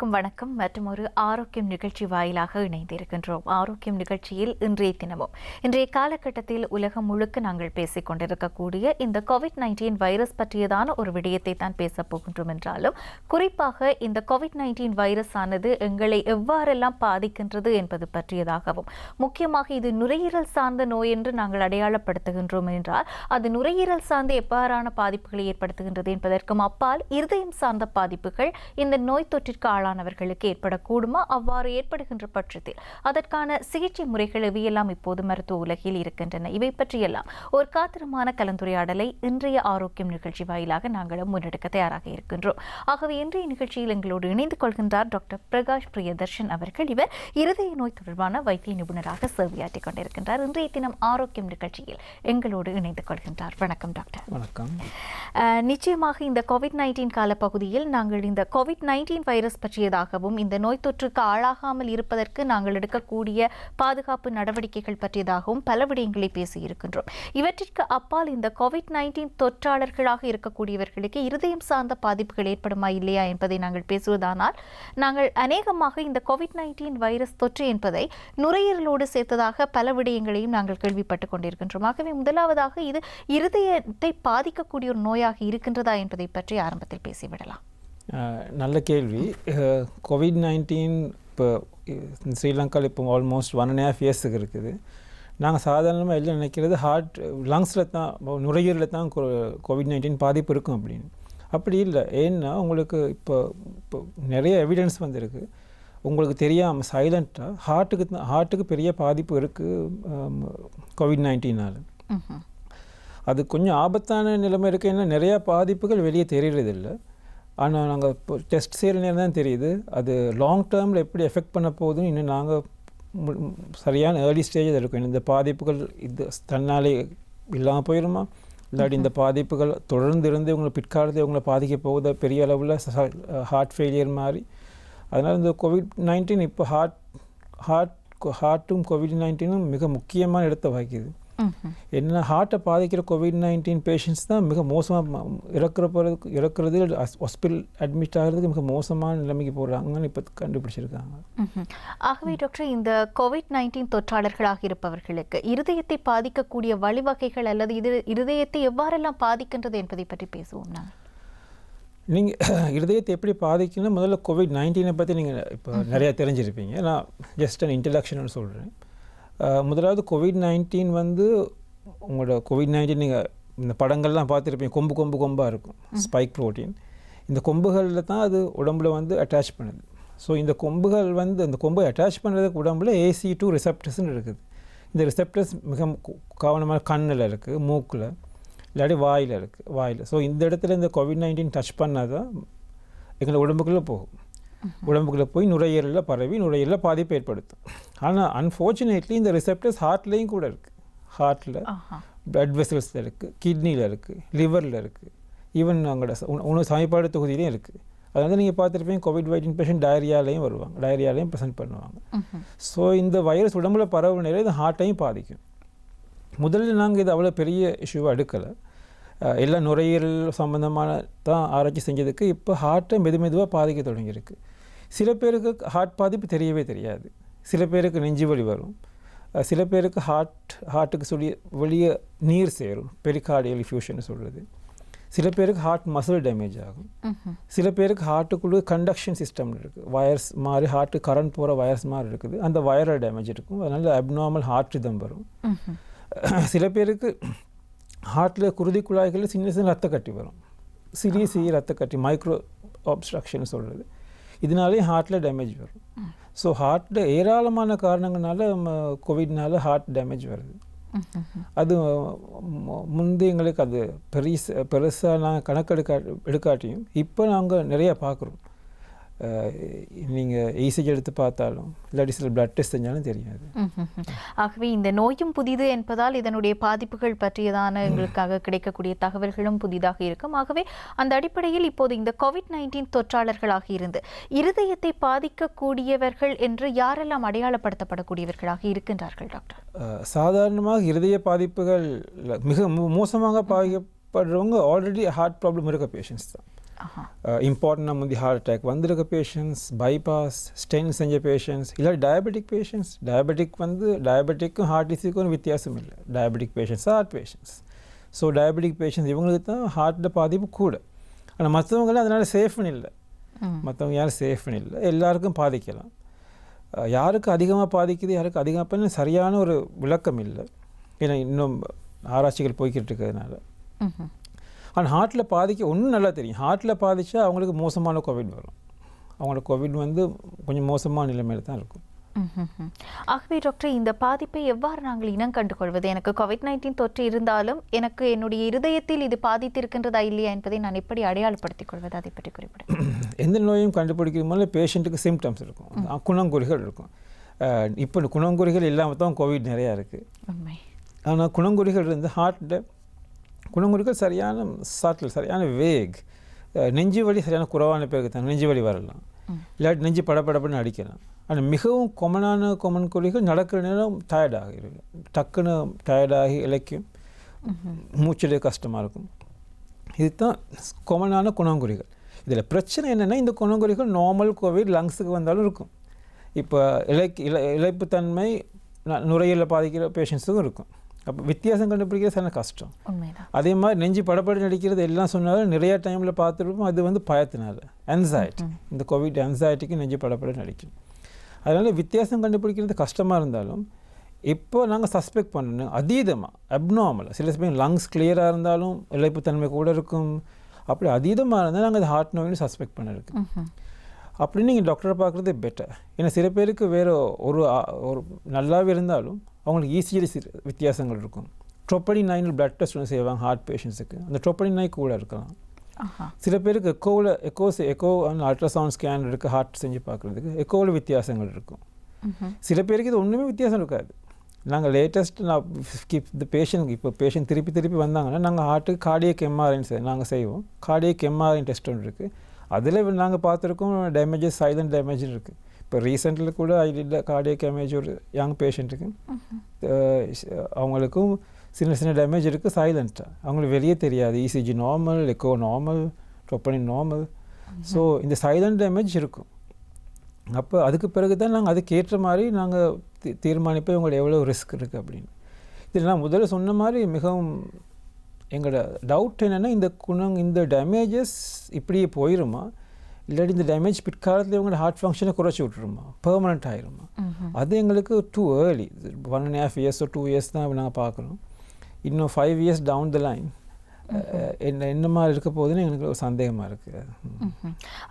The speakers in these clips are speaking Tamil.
அனைவருக்கும் வணக்கம் மற்றும் ஒரு ஆரோக்கியம் நிகழ்ச்சி வாயிலாக இணைந்திருக்கின்றோம். ஆரோக்கியம் நிகழ்ச்சியில் இன்றைய காலகட்டத்தில் உலகம் முழுக்க நாங்கள் பேசிக் கொண்டிருக்கக்கூடிய இந்த COVID-19 வைரஸ் பற்றியதான ஒரு விடயத்தை தான் பேசப் போகின்றோம் என்றாலும் குறிப்பாக இந்த COVID-19 வைரஸ் ஆனது எங்களை எவ்வாறெல்லாம் பாதிக்கின்றது என்பது பற்றியதாகவும் முக்கியமாக இது நுரையீரல் சார்ந்த நோய் என்று நாங்கள் அடையாளப்படுத்துகின்றோம் என்றால் அது நுரையீரல் சார்ந்த எவ்வாறான பாதிப்புகளை ஏற்படுத்துகின்றது என்பதற்கும் அப்பால் இருதயம் சார்ந்த பாதிப்புகள் இந்த நோய் தொற்றிற்கு ஆளானவர்களுக்கு ஏற்படக்கூடுமா? அவ்வாறு ஏற்படுகின்ற பட்சத்தில் அதற்கான சிகிச்சை முறைகள் இவையெல்லாம் இப்போது மருத்துவ உலகில் இருக்கின்றன. இவை பற்றியெல்லாம் ஒரு காத்திரமான கலந்துரையாடலை இன்றைய ஆரோக்கியம் நிகழ்ச்சி வாயிலாக நாங்களும் முன்னெடுக்க தயாராக இருக்கின்றோம். ஆகவே இன்றைய நிகழ்ச்சியில் எங்களோடு இணைந்து கொள்கின்றார் டாக்டர் பிரகாஷ் பிரியதர்ஷன் அவர்கள். இவர் இருதய நோய் தொடர்பான வைத்திய நிபுணராக சேவையாற்றிக் கொண்டிருக்கின்றார். இன்றைய தினம் ஆரோக்கியம் நிகழ்ச்சியில் எங்களோடு இணைந்து கொள்கின்றார். வணக்கம் டாக்டர். வணக்கம். நிச்சயமாக இந்த COVID-19 காலப்பகுதியில் நாங்கள் இந்த COVID-19 வைரஸ் பற்றியதாகவும் இந்த நோய் தொற்றுக்கு ஆளாகாமல் இருப்பதற்கு நாங்கள் எடுக்கக்கூடிய பாதுகாப்பு நடவடிக்கைகள் பற்றியதாகவும் பல விடயங்களை பேசியிருக்கின்றோம். இவற்றிற்கு அப்பால் இந்த COVID-19 தொற்றாளர்களாக இருக்கக்கூடியவர்களுக்கு இருதயம் சார்ந்த பாதிப்புகள் ஏற்படுமா இல்லையா என்பதை நாங்கள் பேசுவதானால் நாங்கள் அநேகமாக இந்த COVID-19 வைரஸ் தொற்று என்பதை நுரையீரலோடு சேர்த்ததாக பல விடயங்களையும் நாங்கள் கேள்விப்பட்டுக் கொண்டிருக்கின்றோம். ஆகவே முதலாவதாக இது இருதயத்தை பாதிக்கக்கூடிய ஒரு நோயாக இருக்கின்றதா என்பதை பற்றி ஆரம்பத்தில் பேசிவிடலாம். நல்ல கேள்வி. COVID-19 இப்போ ஸ்ரீலங்காவில் இப்போ ஆல்மோஸ்ட் 1.5 இயர்ஸுக்கு இருக்குது. நாங்கள் சாதாரணமாக எல்லாம் நினைக்கிறது லங்ஸில் தான் நுரையீரலில் தான் COVID-19 பாதிப்பு இருக்கும் அப்படின்னு. அப்படி இல்லை. ஏன்னா உங்களுக்கு இப்போ நிறைய எவிடன்ஸ் வந்துருக்கு. உங்களுக்கு தெரியாமல் சைலண்ட்டாக ஹார்ட்டுக்கு பெரிய பாதிப்பு இருக்குது COVID-19னால். அது கொஞ்சம் ஆபத்தான நிலைமை இருக்குது. ஏன்னா நிறையா பாதிப்புகள் வெளியே தெரியறதில்லை. ஆனால் நாங்கள் இப்போ டெஸ்ட் செய்கிற நேரம் தான் தெரியுது அது லாங் டேர்மில் எப்படி எஃபெக்ட் பண்ண போகுதுன்னு இன்னும் நாங்கள் சரியான ஏர்லி ஸ்டேஜில் இருக்கும். இந்த பாதிப்புகள் இது தன்னாலே இல்லாமல் போயிடுமா, இல்லாட்டி இந்த பாதிப்புகள் தொடர்ந்து இருந்து இவங்களை பிற்காலத்தில் இவங்களை பாதிக்க போகுது பெரிய அளவில் ஹார்ட் ஃபெயிலியர் மாதிரி. அதனால் இந்த COVID-19 இப்போ ஹார்ட்டும் COVID-19 மிக முக்கியமான இடத்தை வகிக்குது. என்ன ஹார்ட்டை பாதிக்கிற COVID-19 பேஷண்ட்ஸ் தான் மிக மோசமாக இறக்குறது ஹாஸ்பிட்டல் அட்மிட் ஆகிறதுக்கு மிக மோசமான நிலைமைக்கு போடுறாங்கன்னு இப்போ கண்டுபிடிச்சிருக்காங்க. ஆகவே டாக்டர், இந்த COVID-19 தொற்றாளர்களாக இருப்பவர்களுக்கு இருதயத்தை பாதிக்கக்கூடிய வழிவகைகள் அல்லது இருதயத்தை எவ்வாறெல்லாம் பாதிக்கின்றது என்பதை பற்றி பேசுவோம். நாங்கள் நீங்கள் இருதயத்தை எப்படி பாதிக்கணும், முதல்ல COVID-19 பற்றி நீங்கள் இப்போ நிறையா தெரிஞ்சிருப்பீங்க. நான் ஜஸ்ட் அன் இன்ட்ரடக்ஷன் சொல்கிறேன். முதலாவது COVID-19 வந்து உங்களோட COVID-19 நீங்கள் இந்த படங்கள்லாம் பார்த்துருப்பீங்க. கொம்பாக இருக்கும் ஸ்பைக் ப்ரோட்டீன். இந்த கொம்புகளில் தான் அது உடம்புல வந்து அட்டாச் பண்ணுது. ஸோ இந்த கொம்புகள் வந்து அந்த கொம்பை அட்டாச் பண்ணுறதுக்கு உடம்புல AC2 ரிசெப்டர்ஸ்ன்னு இருக்குது. இந்த ரிசெப்டர்ஸ் மிக கவனமாக கண்ணில் இருக்குது, மூக்கில், இல்லாட்டி வாயில் இருக்குது. ஸோ இந்த இடத்துல இந்த COVID-19 டச் பண்ணால் தான் எங்களை உடம்புக்குள்ளே போகும். உடம்புக்குள்ளே போய் நுரையீரலில் பரவி நுரையீரலில் பாதிப்பு ஏற்படுத்தும். ஆனால் அன்ஃபார்ச்சுனேட்லி இந்த ரிசெப்டர்ஸ் ஹார்ட்லேயும் கூட இருக்குது. ஹார்ட்டில், பிளட் வெசல்ஸில் இருக்குது, கிட்னியில் இருக்குது, லிவரில் இருக்குது, ஈவன் அவங்களோட உணவு சமயப்பாடு தொகுதியிலையும் இருக்குது. அதனால நீங்கள் பார்த்துருப்பீங்க COVID-19 பேஷண்ட் டயரியாலையும் வருவாங்க, டயரியாலையும் ப்ரெசென்ட் பண்ணுவாங்க. ஸோ இந்த வைரஸ் உடம்புல பரவு நேரம் இது ஹார்ட்டையும் பாதிக்கும். முதல்ல நாங்கள் இது அவ்வளோ பெரிய இஷ்யூவாக எடுக்கலை. எல்லா நுரையீரல் சம்மந்தமான தான் ஆராய்ச்சி செஞ்சதுக்கு இப்போ ஹார்ட்டை மெதுவாக பாதிக்க தொடங்கியிருக்கு. சில பேருக்கு ஹார்ட் பாதிப்பு தெரியவே தெரியாது. சில பேருக்கு நெஞ்சு வலி வரும். சில பேருக்கு ஹார்ட்டுக்கு வெளியே நீர் சேரும், பெரிகார்டியல் எஃப்யூஷன் சொல்கிறது. சில பேருக்கு ஹார்ட் மசில் டேமேஜ் ஆகும். சில பேருக்கு ஹார்ட்டுக்குள்ளே கண்டக்ஷன் சிஸ்டம் இருக்குது, வயர்ஸ் மாதிரி ஹார்ட்டு கரண்ட் போகிற வயர்ஸ் மாதிரி இருக்குது. அந்த வயரில் டேமேஜ் இருக்கும். அதனால் அப்நார்மல் ஹார்ட் ரிதம் வரும். சில பேருக்கு ஹார்ட்டில் குருதி குழாய்களில் சின்ன ரத்த கட்டி வரும். சிறிய ரத்த கட்டி, மைக்ரோ ஆப்ஸ்ட்ரக்ஷன் சொல்கிறது. இதனாலே ஹார்ட்டில் டேமேஜ் வரும். ஸோ ஹார்ட்டில் ஏராளமான காரணங்களால கோவிட்னால ஹார்ட் டேமேஜ் வருது. அது முந்தைய எங்களுக்கு அது பெருசாக நாங்கள் எடுக்காட்டியும் இப்போ நாங்கள் நிறையா பார்க்குறோம். நீங்கள் ECG எடுத்து பார்த்தாலும் இல்லாட்டி சில பிளட் டெஸ்ட் செஞ்சாலும் தெரியாது. ஆகவே இந்த நோயும் புதிது என்பதால் இதனுடைய பாதிப்புகள் பற்றியதான எங்களுக்காக கிடைக்கக்கூடிய தகவல்களும் புதிதாக இருக்கும். ஆகவே அந்த அடிப்படையில் இப்போது இந்த COVID-19 தொற்றாளர்களாக இருந்து இருதயத்தை பாதிக்கக்கூடியவர்கள் என்று யாரெல்லாம் அடையாளப்படுத்தப்படக்கூடியவர்களாக இருக்கின்றார்கள் டாக்டர்? சாதாரணமாக இருதய பாதிப்புகள் மிக மோசமாக பாதிக்கப்படுறவங்க ஆல்ரெடி ஹார்ட் ப்ராப்ளம் இருக்க பேஷண்ட்ஸ் தான். இம்பார்ட்டண்டாக முந்தி ஹார்ட் அட்டாக் வந்திருக்க பேஷண்ட்ஸ், பைபாஸ் ஸ்டென்ட் செஞ்ச பேஷண்ட்ஸ், இல்லை டயபெட்டிக் பேஷண்ட்ஸ். டயபெட்டிக்கும் ஹார்ட் டிசீஸுக்கும் வித்தியாசம் இல்லை. Diabetic patients heart patients. So diabetic patients இவங்களுக்கு தான் ஹார்ட்டில் பாதிப்பு கூட. ஆனால் மற்றவங்களாம் அதனால் சேஃப்னு இல்லை. மற்றவங்க யாரும் சேஃப்னு இல்லை, எல்லாருக்கும் பாதிக்கலாம். யாருக்கு அதிகமாக பாதிக்குது, யாருக்கு அதிகமாக சரியான ஒரு விளக்கம் இல்லை. ஏன்னா இன்னும் ஆராய்ச்சிகள் போய்கிட்டு இருக்கிறதுனால. ஆனால் ஹார்ட்டில் பாதிக்க ஒன்றும் நல்லா தெரியும். ஹார்ட்டில் பாதித்தா அவங்களுக்கு மோசமான கோவிட் வரும். அவங்களோட கோவிட் கொஞ்சம் மோசமான நிலைமையில் தான் இருக்கும். ஆகவே டாக்டர், இந்த பாதிப்பை எவ்வாறு நாங்கள் இனம் கண்டுகொள்வது? எனக்கு COVID-19 தொற்று இருந்தாலும் எனக்கு என்னுடைய இருதயத்தில் இது பாதித்திருக்கின்றதா இல்லையா என்பதை நான் எப்படி அடையாளப்படுத்திக் கொள்வது, அதை பற்றி குறிப்பிட. எந்த நோயும் கண்டுபிடிக்கும் போது பேஷண்ட்டுக்கு சிம்டம்ஸ் இருக்கும், குணங்குறிகள் இருக்கும். இப்போ குணங்குறிகள் இல்லாமல் தான் கோவிட் நிறையா இருக்குது. ஆனால் குணங்குறிகள் இருந்து ஹார்ட்டில் குணங்குறிகள் சரியான சாட்டில் சரியான வேக், நெஞ்சு வலி சரியான குறைவான பேருக்கு தான் நெஞ்சு வலி வரலாம், இல்லாட்டி நெஞ்சு படப்படப்புன்னு அடிக்கலாம். ஆனால் மிகவும் காமன் குறிகள் நடக்கிற நேரம் டயர்டாகிடும், டக்குன்னு டயர்டாகி இழைக்கும், மூச்சிலே கஷ்டமாக இருக்கும். இதுதான் காமனான குணங்குறிகள். இதில் பிரச்சனை என்னென்னா, இந்த குணங்குறிகள் நார்மல் கோவிட் லங்ஸுக்கு வந்தாலும் இருக்கும். இப்போ இழைப்புத்தன்மை நுரையீரலில் பாதிக்கிற பேஷண்ட்ஸுக்கும் இருக்கும். அப்போ வித்தியாசம் கண்டுபிடிக்கிறது சரியான கஷ்டம். அதே மாதிரி நெஞ்சு படப்பட நடிக்கிறது எல்லாம் சொன்னாலும் நிறையா டைமில் பார்த்துருப்போம். அது பயத்தினால ஆன்சைட்டி, இந்த கோவிட் ஆன்சைட்டிக்கு நெஞ்சு படப்பட நடிக்கும். அதனால் வித்தியாசம் கண்டுபிடிக்கிறது கஷ்டமாக இருந்தாலும் இப்போ நாங்கள் சஸ்பெக்ட் பண்ணணும் அதீதமாக அப்நார்மலாக. சில சமயம் லங்ஸ் கிளியராக இருந்தாலும் இழைப்புத்தன்மை கூட இருக்கும். அப்படி அதீதமாக இருந்தால் நாங்கள் அது ஹார்ட் நோயின்னு சஸ்பெக்ட் பண்ணிருக்கு. அப்படின்னு நீங்கள் டாக்டரை பார்க்குறது பெட்டர். ஏன்னா சில பேருக்கு வேறு ஒரு நல்லாவே இருந்தாலும் அவங்களுக்கு ஈஸியாக வித்தியாசங்கள் இருக்கும். ட்ரோபோனின் பிளட் டெஸ்ட் ஒன்று செய்வாங்க ஹார்ட் பேஷண்ட்ஸுக்கு. அந்த ட்ரோபோனின் கூட இருக்கலாம். சில பேருக்கு எக்கோ அல்ட்ராசவுண்ட் ஸ்கேன் இருக்குது ஹார்ட் செஞ்சு பார்க்குறதுக்கு. எக்கோவில் வித்தியாசங்கள் இருக்கும். சில பேருக்கு இது ஒன்றுமே வித்தியாசம் இருக்காது. நாங்கள் லேட்டஸ்ட் இந்த பேஷண்ட் திருப்பி வந்தாங்கன்னா நாங்கள் ஹார்ட்டுக்கு கார்டியக் எம்ஆர்ஐன்னு நாங்கள் செய்வோம். கார்டியக் எம்ஆர்ஐ டெஸ்ட் ஒன்று இருக்குது. அதில் நாங்கள் பார்த்துருக்கோம் டேமேஜஸ், சைலண்ட் டேமேஜ் இருக்குது. இப்போ ரீசெண்டில் கூட கார்டியக் டேமேஜ் ஒரு யங் பேஷண்ட்டுக்கு அவங்களுக்கும் சின்ன டேமேஜ் இருக்குது சைலண்ட்டாக. அவங்களுக்கு வெளியே தெரியாது. ECG normal, echo normal, troponin normal. So இந்த சைலண்ட் டேமேஜ் இருக்கும். அப்போ அதுக்கு பிறகு தான் நாங்கள் அதுக்கேற்ற மாதிரி நாங்கள் தீர்மானிப்போம் இவங்களோட எவ்வளோ ரிஸ்க் இருக்குது அப்படின்னு. இதில் நான் முதல்ல சொன்ன மாதிரி மிகவும் எங்களோட டவுட் என்னென்னா, இந்த டேமேஜஸ் இப்படியே போயிடுமா, இல்லாட்டி இந்த டேமேஜ் பிற்காலத்தில் இவங்களோட ஹார்ட் ஃபங்க்ஷனை குறைச்சி விட்டுருமா, பெர்மனெண்ட் ஆகிருமா. அது எங்களுக்கு டூ ஏர்லி. 1.5 years 2 years தான் நாங்கள் பார்க்குறோம். இன்னும் 5 years டவுன் த லைன் என்ன மாதிரி இருக்க போகுதுன்னு எனக்கு ஒரு சந்தேகமாக இருக்குது.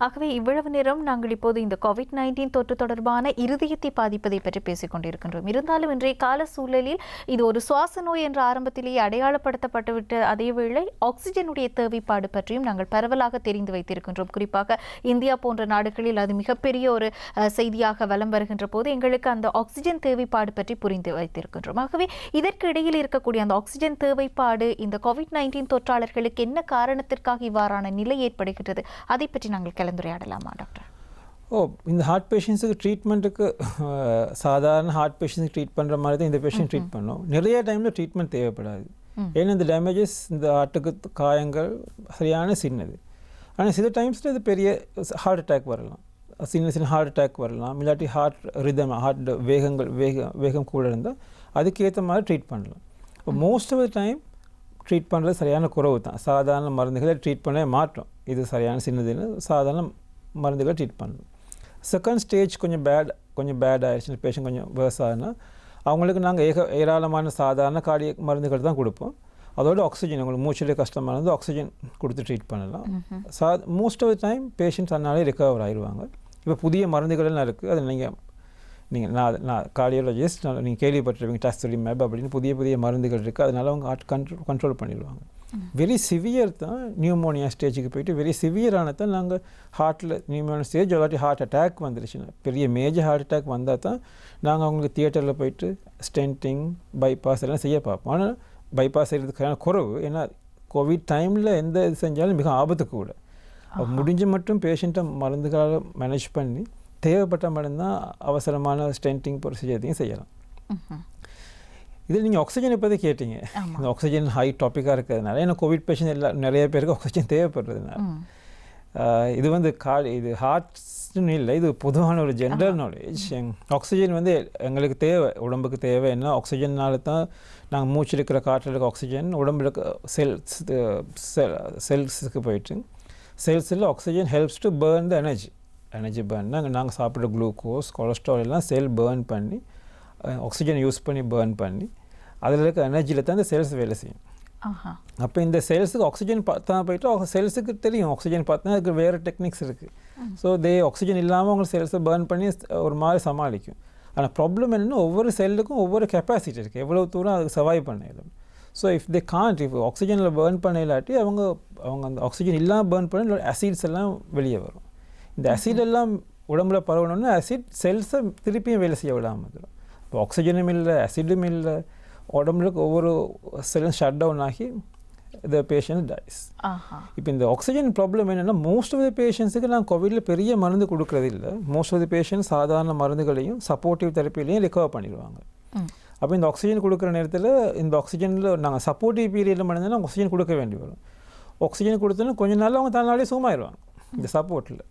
ஆகவே இவ்வளவு நேரம் நாங்கள் இப்போது இந்த COVID-19 தொற்று தொடர்பான இருதயத்தை பாதிப்பதை பற்றி பேசிக் கொண்டிருக்கின்றோம். இருந்தாலும் இன்றைய கால சூழலில் இது ஒரு சுவாச நோய் என்ற ஆரம்பத்திலேயே அடையாளப்படுத்தப்பட்டுவிட்ட அதேவேளை ஆக்சிஜனுடைய தேவைப்பாடு பற்றியும் நாங்கள் பரவலாக தெரிந்து வைத்திருக்கின்றோம். குறிப்பாக இந்தியா போன்ற நாடுகளில் அது மிகப்பெரிய ஒரு செய்தியாக வலம் வருகின்ற போது எங்களுக்கு அந்த ஆக்சிஜன் தேவைப்பாடு பற்றி புரிந்து வைத்திருக்கின்றோம். ஆகவே இதற்கு இடையில் இருக்கக்கூடிய அந்த ஆக்சிஜன் தேவைப்பாடு இந்த COVID-19 தொற்றாளர்களுக்கு என்ன காரணத்திற்காக இவ்வாறான நிலை ஏற்படுகிறது, அதை பற்றி நாங்கள் கலந்துரையாடலாமா டாக்டர்? இந்த ஹார்ட் பேஷண்ட்ஸுக்கு ட்ரீட்மெண்ட்டுக்கு சாதாரண ஹார்ட் பேஷண்ட்ஸுக்கு ட்ரீட் பண்ணுற மாதிரி தான் இந்த பேஷண்ட் ட்ரீட் பண்ணோம். நிறைய டைமில் ட்ரீட்மெண்ட் தேவைப்படாது. ஏன்னா இந்த டேமேஜஸ், இந்த ஹார்ட்டுக்கு காயங்கள் சரியான சின்னது. ஆனால் சில டைம்ஸில் இது பெரிய ஹார்ட் அட்டாக் வரலாம், சின்ன ஹார்ட் அட்டாக் வரலாம், இல்லாட்டி ஹார்ட் ரிதம், ஹார்ட் வேகம் கூட இருந்தால் அதுக்கேற்ற மாதிரி ட்ரீட் பண்ணலாம். இப்போ most of the time treat பண்ணுறது சரியான குறவு தான். சாதாரண மருந்துகளை ட்ரீட் பண்ணவே மாட்டோம். இது சரியான சின்னதுன்னு சாதாரண மருந்துகளை ட்ரீட் பண்ணணும். செகண்ட் ஸ்டேஜ் கொஞ்சம் பேட் ஆகிடுச்சு, பேஷண்ட் கொஞ்சம் வேர்ஸ் ஆகுனா அவங்களுக்கு நாங்கள் ஏராளமான சாதாரண கார்டியக் மருந்துகள் தான் கொடுப்போம். அதோட ஆக்சிஜன், உங்களுக்கு மூச்சிலே கஷ்டமாக இருந்தால் ஆக்சிஜன் கொடுத்து ட்ரீட் பண்ணலாம். Most of the time patients அதனாலே ரிகவர் ஆகிடுவாங்க. இப்போ புதிய மருந்துகள்லாம் இருக்குது. அது நான் கார்டியாலஜிஸ்ட், நீங்கள் கேள்விப்பட்டிருப்பீங்க டாக்ஸிலிமேப் அப்படின்னு புதிய மருந்துகள் இருக்குது. அதனால் அவங்க ஹார்ட் கண்ட்ரோல் பண்ணிடுவாங்க. வெரி சிவியர் தான் நியூமோனியா ஸ்டேஜுக்கு போயிட்டு வெரி சிவியரான தான் நாங்கள் ஹார்ட்டில் நியூமோனியா ஸ்டேஜ் இல்லாட்டி ஹார்ட் அட்டாக் வந்துருச்சுன்னா, பெரிய மேஜர் ஹார்ட் அட்டாக் வந்தால் தான் நாங்கள் அவங்களுக்கு தியேட்டரில் போயிட்டு ஸ்டென்டிங், பைபாஸ் எல்லாம் செய்ய பார்ப்போம். ஆனால் பைபாஸ் செய்கிறதுக்கான குறவு. ஏன்னா கோவிட் டைமில் எந்த இது செஞ்சாலும் மிக ஆபத்து கூட. முடிஞ்ச மட்டும் பேஷண்ட்டை மருந்துகளால் மேனேஜ் பண்ணி தேவைப்பட்ட மட்டும்தான் அவசரமான ஸ்டென்டிங் ப்ரொசீஜரையும் செய்யலாம். இதில் நீங்கள் ஆக்சிஜனை பற்றி கேட்டீங்க. இந்த ஆக்சிஜன் ஹை டாப்பிக்காக இருக்கிறதுனால, ஏன்னா கோவிட் பேஷண்ட் நிறைய பேருக்கு ஆக்சிஜன் தேவைப்படுறதுனால இது வந்து இது ஹார்ட்ஸ்னு இல்லை, இது பொதுவான ஒரு ஜென்ரல் நாலேஜ். ஆக்சிஜன் வந்து எங்களுக்கு தேவை, உடம்புக்கு தேவை. என்ன ஆக்சிஜன்னால தான் நாங்கள் மூச்செடுக்கிற காற்றில் இருக்க ஆக்சிஜன் உடம்புல செல்ஸுக்கு போயிட்டு செல்ஸில் oxygen helps to burn the energy burn. நாங்கள் சாப்பிட்ற குளுக்கோஸ், கொலஸ்ட்ரால் எல்லாம் செல் பேர்ன் பண்ணி ஆக்சிஜன் யூஸ் பண்ணி பேர்ன் பண்ணி அதில் இருக்க எனர்ஜியில் தான் இந்த செல்ஸ் வேலை செய்யும். அப்போ இந்த செல்ஸுக்கு ஆக்சிஜன் பார்த்தா போயிட்டு செல்ஸுக்கு தெரியும் ஆக்சிஜன் பார்த்தா அதுக்கு வேறு டெக்னிக்ஸ் இருக்குது. ஸோ ஆக்சிஜன் இல்லாமல் அவங்க செல்ஸை பேர்ன் பண்ணி ஒரு மாதிரி சமாளிக்கும். ஆனால் ப்ராப்ளம் என்னென்னா ஒவ்வொரு செல்லுக்கும் ஒவ்வொரு கெப்பாசிட்டி இருக்குது, எவ்வளோ தூரம் அதுக்கு சர்வைவ் பண்ணிடும். ஸோ இஃப் ஆக்சிஜனில் பேர்ன் பண்ண இல்லாட்டி அவங்க அந்த ஆக்சிஜன் இல்லாமல் பேர்ன் பண்ண ஆசிட்ஸ் எல்லாம் வெளியே வரும். இந்த ஆசிட் எல்லாம் உடம்புல பரவணுன்னா ஆசிட் செல்ஸை திருப்பியும் வேலை செய்ய விடாமல் வந்துடும். இப்போ ஆக்சிஜனும் இல்லை, ஆசிடும் இல்லை, உடம்புக்கு ஒவ்வொரு செல்லும் ஷட் டவுன் ஆகி த பேஷண்ட் டைஸ். இப்போ இந்த ஆக்சிஜன் ப்ராப்ளம் என்னென்னா மோஸ்ட் ஆஃப் த பேஷண்ட்ஸுக்கு நான் கோவிடில் பெரிய மருந்து கொடுக்குறது இல்லை. மோஸ்ட் ஆஃப் த பேஷண்ட்ஸ் சாதாரண மருந்துகளையும் சப்போர்ட்டிவ் தெரப்பிலையும் ரிகவர் பண்ணிடுவாங்க. அப்போ இந்த ஆக்சிஜன் கொடுக்குற நேரத்தில் இந்த ஆக்சிஜனில் நாங்கள் சப்போர்ட்டிவ் பீரியடில் மட்டும்தான் ஆக்சிஜன் கொடுக்க வேண்டி வரும். ஆக்சிஜன் கொடுத்தோன்னா கொஞ்ச நாள் அவங்க தன்னாலே சுகமாயிடுவாங்க இந்த சப்போர்ட்டில்.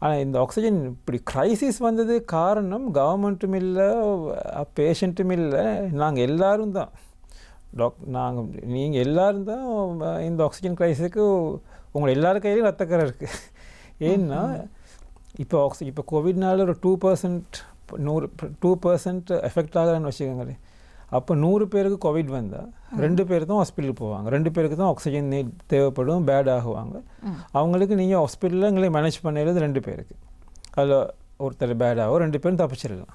ஆனால் இந்த ஆக்சிஜன் இப்படி க்ரைசிஸ் வந்தது காரணம் கவர்மெண்ட்டும் இல்லை, பேஷண்ட்டும் இல்லை, நாங்கள் எல்லோரும் தான். நீங்கள் எல்லோரும் தான் இந்த ஆக்சிஜன் க்ரைஸுக்கு உங்களை எல்லார் கையிலையும் ரத்தக்கரை இருக்குது. ஏன்னா இப்போ கோவிட்னால ஒரு 2% எஃபெக்ட் ஆகலான்னு வச்சுக்கோங்களேன். அப்போ 100 பேருக்கு கோவிட் வந்தால் 2 பேர் தான் ஹாஸ்பிட்டலுக்கு போவாங்க, 2 பேருக்கு தான் ஆக்சிஜன் தேவைப்படும், பேட் ஆகுவாங்க. அவங்களுக்கு நீங்கள் ஹாஸ்பிட்டலில் எங்களை மேனேஜ் பண்ணிடுறது 2 பேருக்கு, அதில் ஒருத்தர் பேட் ஆகும், 2 பேரும் தப்பிச்சிடலாம்.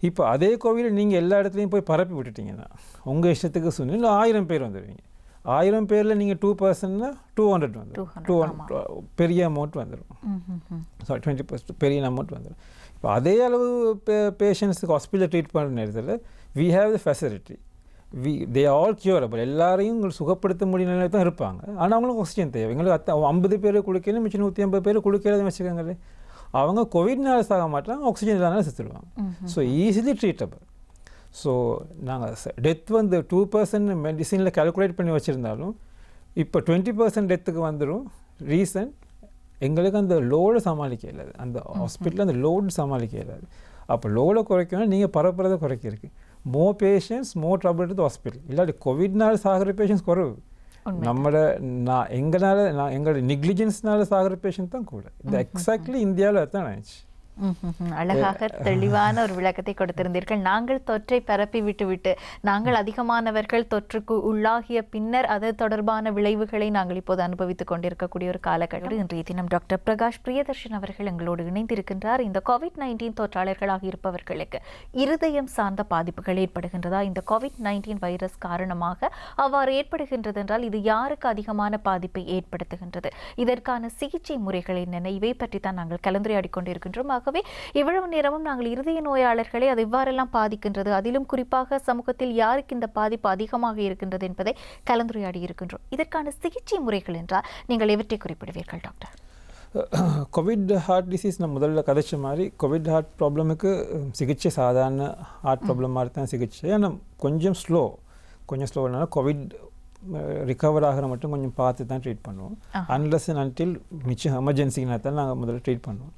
இப்போ அதே கோவிட் நீங்கள் எல்லா இடத்துலையும் போய் பரப்பி விட்டுட்டிங்கன்னா உங்கள் இஷ்டத்துக்கு சொன்னீங்க 1000 பேர் வந்துடுவீங்க. 1000 பேரில் நீங்கள் 2%னா 200 வந்துடும். 200 பெரிய அமௌண்ட் வந்துடும். 20% பெரிய அமௌண்ட் வந்துடும். இப்போ அதே அளவு பேஷண்ட்ஸுக்கு ஹாஸ்பிட்டலில் ட்ரீட் பண்ணுற நேரத்தில் we have the facility, they are all curable. எல்லாரையும் உங்களுக்கு சுகப்படுத்த முடிய நிலையில் தான் இருப்பாங்க. ஆனால் அவங்களுக்கு ஆக்சிஜன் தேவை. எங்களுக்கு 50 பேர் கொடுக்கணும், மிச்சம் 150 பேர் கொடுக்கறதுன்னு வச்சுக்கோங்களேன். அவங்க கோவிட்னால சாக மாட்டாங்க, ஆக்சிஜன் இல்லாமல் செத்துடுவாங்க. So easily treatable. ஸோ நாங்கள் டெத் வந்து 2% மெடிசினில் கால்குலேட் பண்ணி வச்சுருந்தாலும் இப்போ 20% டெத்துக்கு வந்துடும். ரீசன் எங்களுக்கு அந்த லோடு சமாளிக்க இல்லாது, அந்த ஹாஸ்பிட்டலில் அந்த லோடு சமாளிக்க இல்லாது. அப்போ லோடை குறைக்கணும், நீங்கள் பரப்புறதை குறைக்கிறதுக்கு more patients more trouble to hospital. இல்லாட்டி கோவிட்னால சாகிற பேஷண்ட்ஸ் குறைவு, எங்களோட நெக்லிஜென்ஸ்னால சாகிற பேஷண்ட் தான் கூட. இது எக்ஸாக்ட்லி இந்தியாவில் அதுதான் ஆயிடுச்சு. அழகாக தெளிவான ஒரு விளக்கத்தை கொடுத்திருந்தீர்கள். நாங்கள் தொற்றை பரப்பி விட்டு நாங்கள் அதிகமானவர்கள் தொற்றுக்கு உள்ளாகிய பின்னர் அது தொடர்பான விளைவுகளை நாங்கள் இப்போது அனுபவித்துக் கொண்டிருக்கக்கூடிய ஒரு காலகட்டம். இன்றைய தினம் டாக்டர் பிரகாஷ் பிரியதர்ஷன் அவர்கள் எங்களோடு இணைந்திருக்கின்றார். இந்த COVID-19 தொற்றாளர்களாக இருப்பவர்களுக்கு இருதயம் சார்ந்த பாதிப்புகள் ஏற்படுகின்றதா? இந்த COVID-19 வைரஸ் காரணமாக அவ்வாறு ஏற்படுகின்றது என்றால் இது யாருக்கு அதிகமான பாதிப்பை ஏற்படுத்துகின்றது? இதற்கான சிகிச்சை முறைகள் என்னென்ன? இவை பற்றி தான் நாங்கள் கலந்துரையாடி கொண்டிருக்கின்றோம். ஆகவே இவ்வளவு நேரமும் நாங்கள் இருதய நோயாளர்களை அது எவ்வாறெல்லாம் பாதிக்கின்றது, அதிலும் குறிப்பாக சமூகத்தில் யாருக்கு இந்த பாதிப்பு அதிகமாக இருக்கின்றது என்பதை கலந்துரையாடி இருக்கின்றோம். இதற்கான சிகிச்சை முறைகள் என்றால் நீங்கள் எவற்றை குறிப்பிடுவீர்கள் டாக்டர்? கோவிட் ஹார்ட் டிசீஸ் நான் முதல்ல கதைச்ச மாதிரி கோவிட் ஹார்ட் ப்ராப்ளமுக்கு சிகிச்சை சாதாரண ஹார்ட் ப்ராப்ளம் மாதிரி தான் சிகிச்சை. ஆனால் கொஞ்சம் ஸ்லோனால கோவிட் ரிகவர் ஆகிற மட்டும் கொஞ்சம் பார்த்து தான் ட்ரீட் பண்ணுவோம். அன்லெஸ் அண்ட் அன்டில் மிச்சம் எமர்ஜென்சினா தான் நாங்கள் முதல்ல ட்ரீட் பண்ணுவோம்.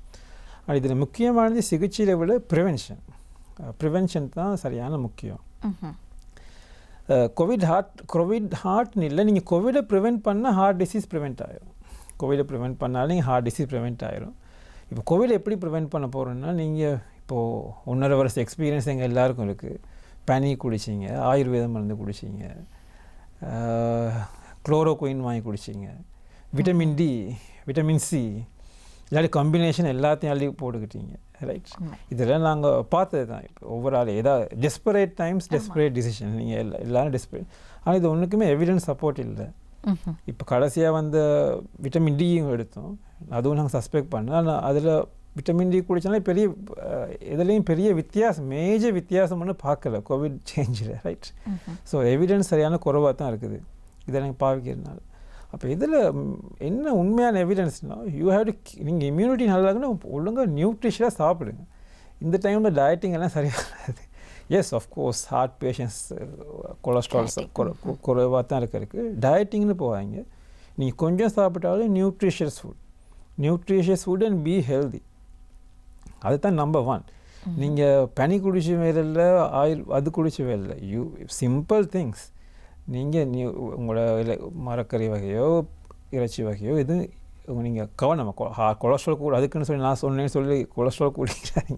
இதில் முக்கியமானது சிகிச்சையை விட ப்ரிவென்ஷன் தான் சரியான முக்கியம். கோவிட் ஹார்ட்னு இல்லை, நீங்கள் கோவிடை ப்ரிவென்ட் பண்ணால் ஹார்ட் டிசீஸ் ப்ரிவென்ட் ஆகிரும். கோவிடை ப்ரிவென்ட் பண்ணாலும் நீங்கள் ஹார்ட் டிசீஸ் ப்ரிவென்ட் ஆகிரும். இப்போ கோவிடை எப்படி ப்ரிவென்ட் பண்ண போகிறோன்னா, நீங்கள் இப்போது 1.5 வருஷம் எக்ஸ்பீரியன்ஸ் எங்கள் எல்லாருக்கும் இருக்குது. பனி குடிச்சிங்க, ஆயுர்வேத மருந்து குடிச்சிங்க, குளோரோகுயின் வாங்கி குடிச்சிங்க, விட்டமின் டி, விட்டமின் சி, இல்லாட்டி காம்பினேஷன் எல்லாத்தையும் அள்ளி போட்டுக்கிட்டீங்க. ரைட், இதெல்லாம் நாங்கள் பார்த்தது தான். இப்போ ஓவரால் ஏதாவது டெஸ்பரேட் டைம்ஸ் டெஸ்பரேட் டிசிஷன், நீங்கள் எல்லாரும் டெஸ்பரேட். ஆனால் இது ஒன்றுக்குமே எவிடன்ஸ் சப்போர்ட் இல்லை. இப்போ கடைசியாக வந்த விட்டமின் டியும் எடுத்தோம், அதுவும் நாங்கள் சஸ்பெக்ட் பண்ணோம். ஆனால் அதில் விட்டமின் டி குடிச்சோன்னா இதுலேயும் பெரிய வித்தியாசம், மேஜர் வித்தியாசம் ஒன்றும் பார்க்கல கோவிட் சேஞ்சில். ரைட், ஸோ எவிடன்ஸ் சரியான குறைவாக தான் இருக்குது இதை நாங்கள் பாவிக்கிறதுனால. அப்போ இதில் என்ன உண்மையான எவிடன்ஸ்னால், நீங்கள் இம்யூனிட்டி நல்லா இருக்குன்னா ஒழுங்காக நியூட்ரிஷனாக சாப்பிடுங்க. இந்த டைமில் டயட்டிங் எல்லாம் சரியாகாது. Yes, of course heart patients cholesterols குறைவாக தான் இருக்கிறதுக்கு டயட்டிங்னு போவாங்க. நீங்கள் கொஞ்சம் சாப்பிட்டாலும் nutritious food, nutritious food and be healthy. அதுதான் நம்பர் 1. நீங்கள் பனி குடிச்ச வேலை இல்லை, ஆயில் அது குடிச்ச வேலை இல்லை. Simple things. நீங்கள் உங்களோட மரக்கறி வகையோ இறைச்சி வகையோ இது நீங்கள் கவனமாக கொலஸ்ட்ரால் கூட அதுக்குன்னு சொல்லி நான் சொன்னேன்னு சொல்லி கொலஸ்ட்ரால் குடிக்கிறாங்க.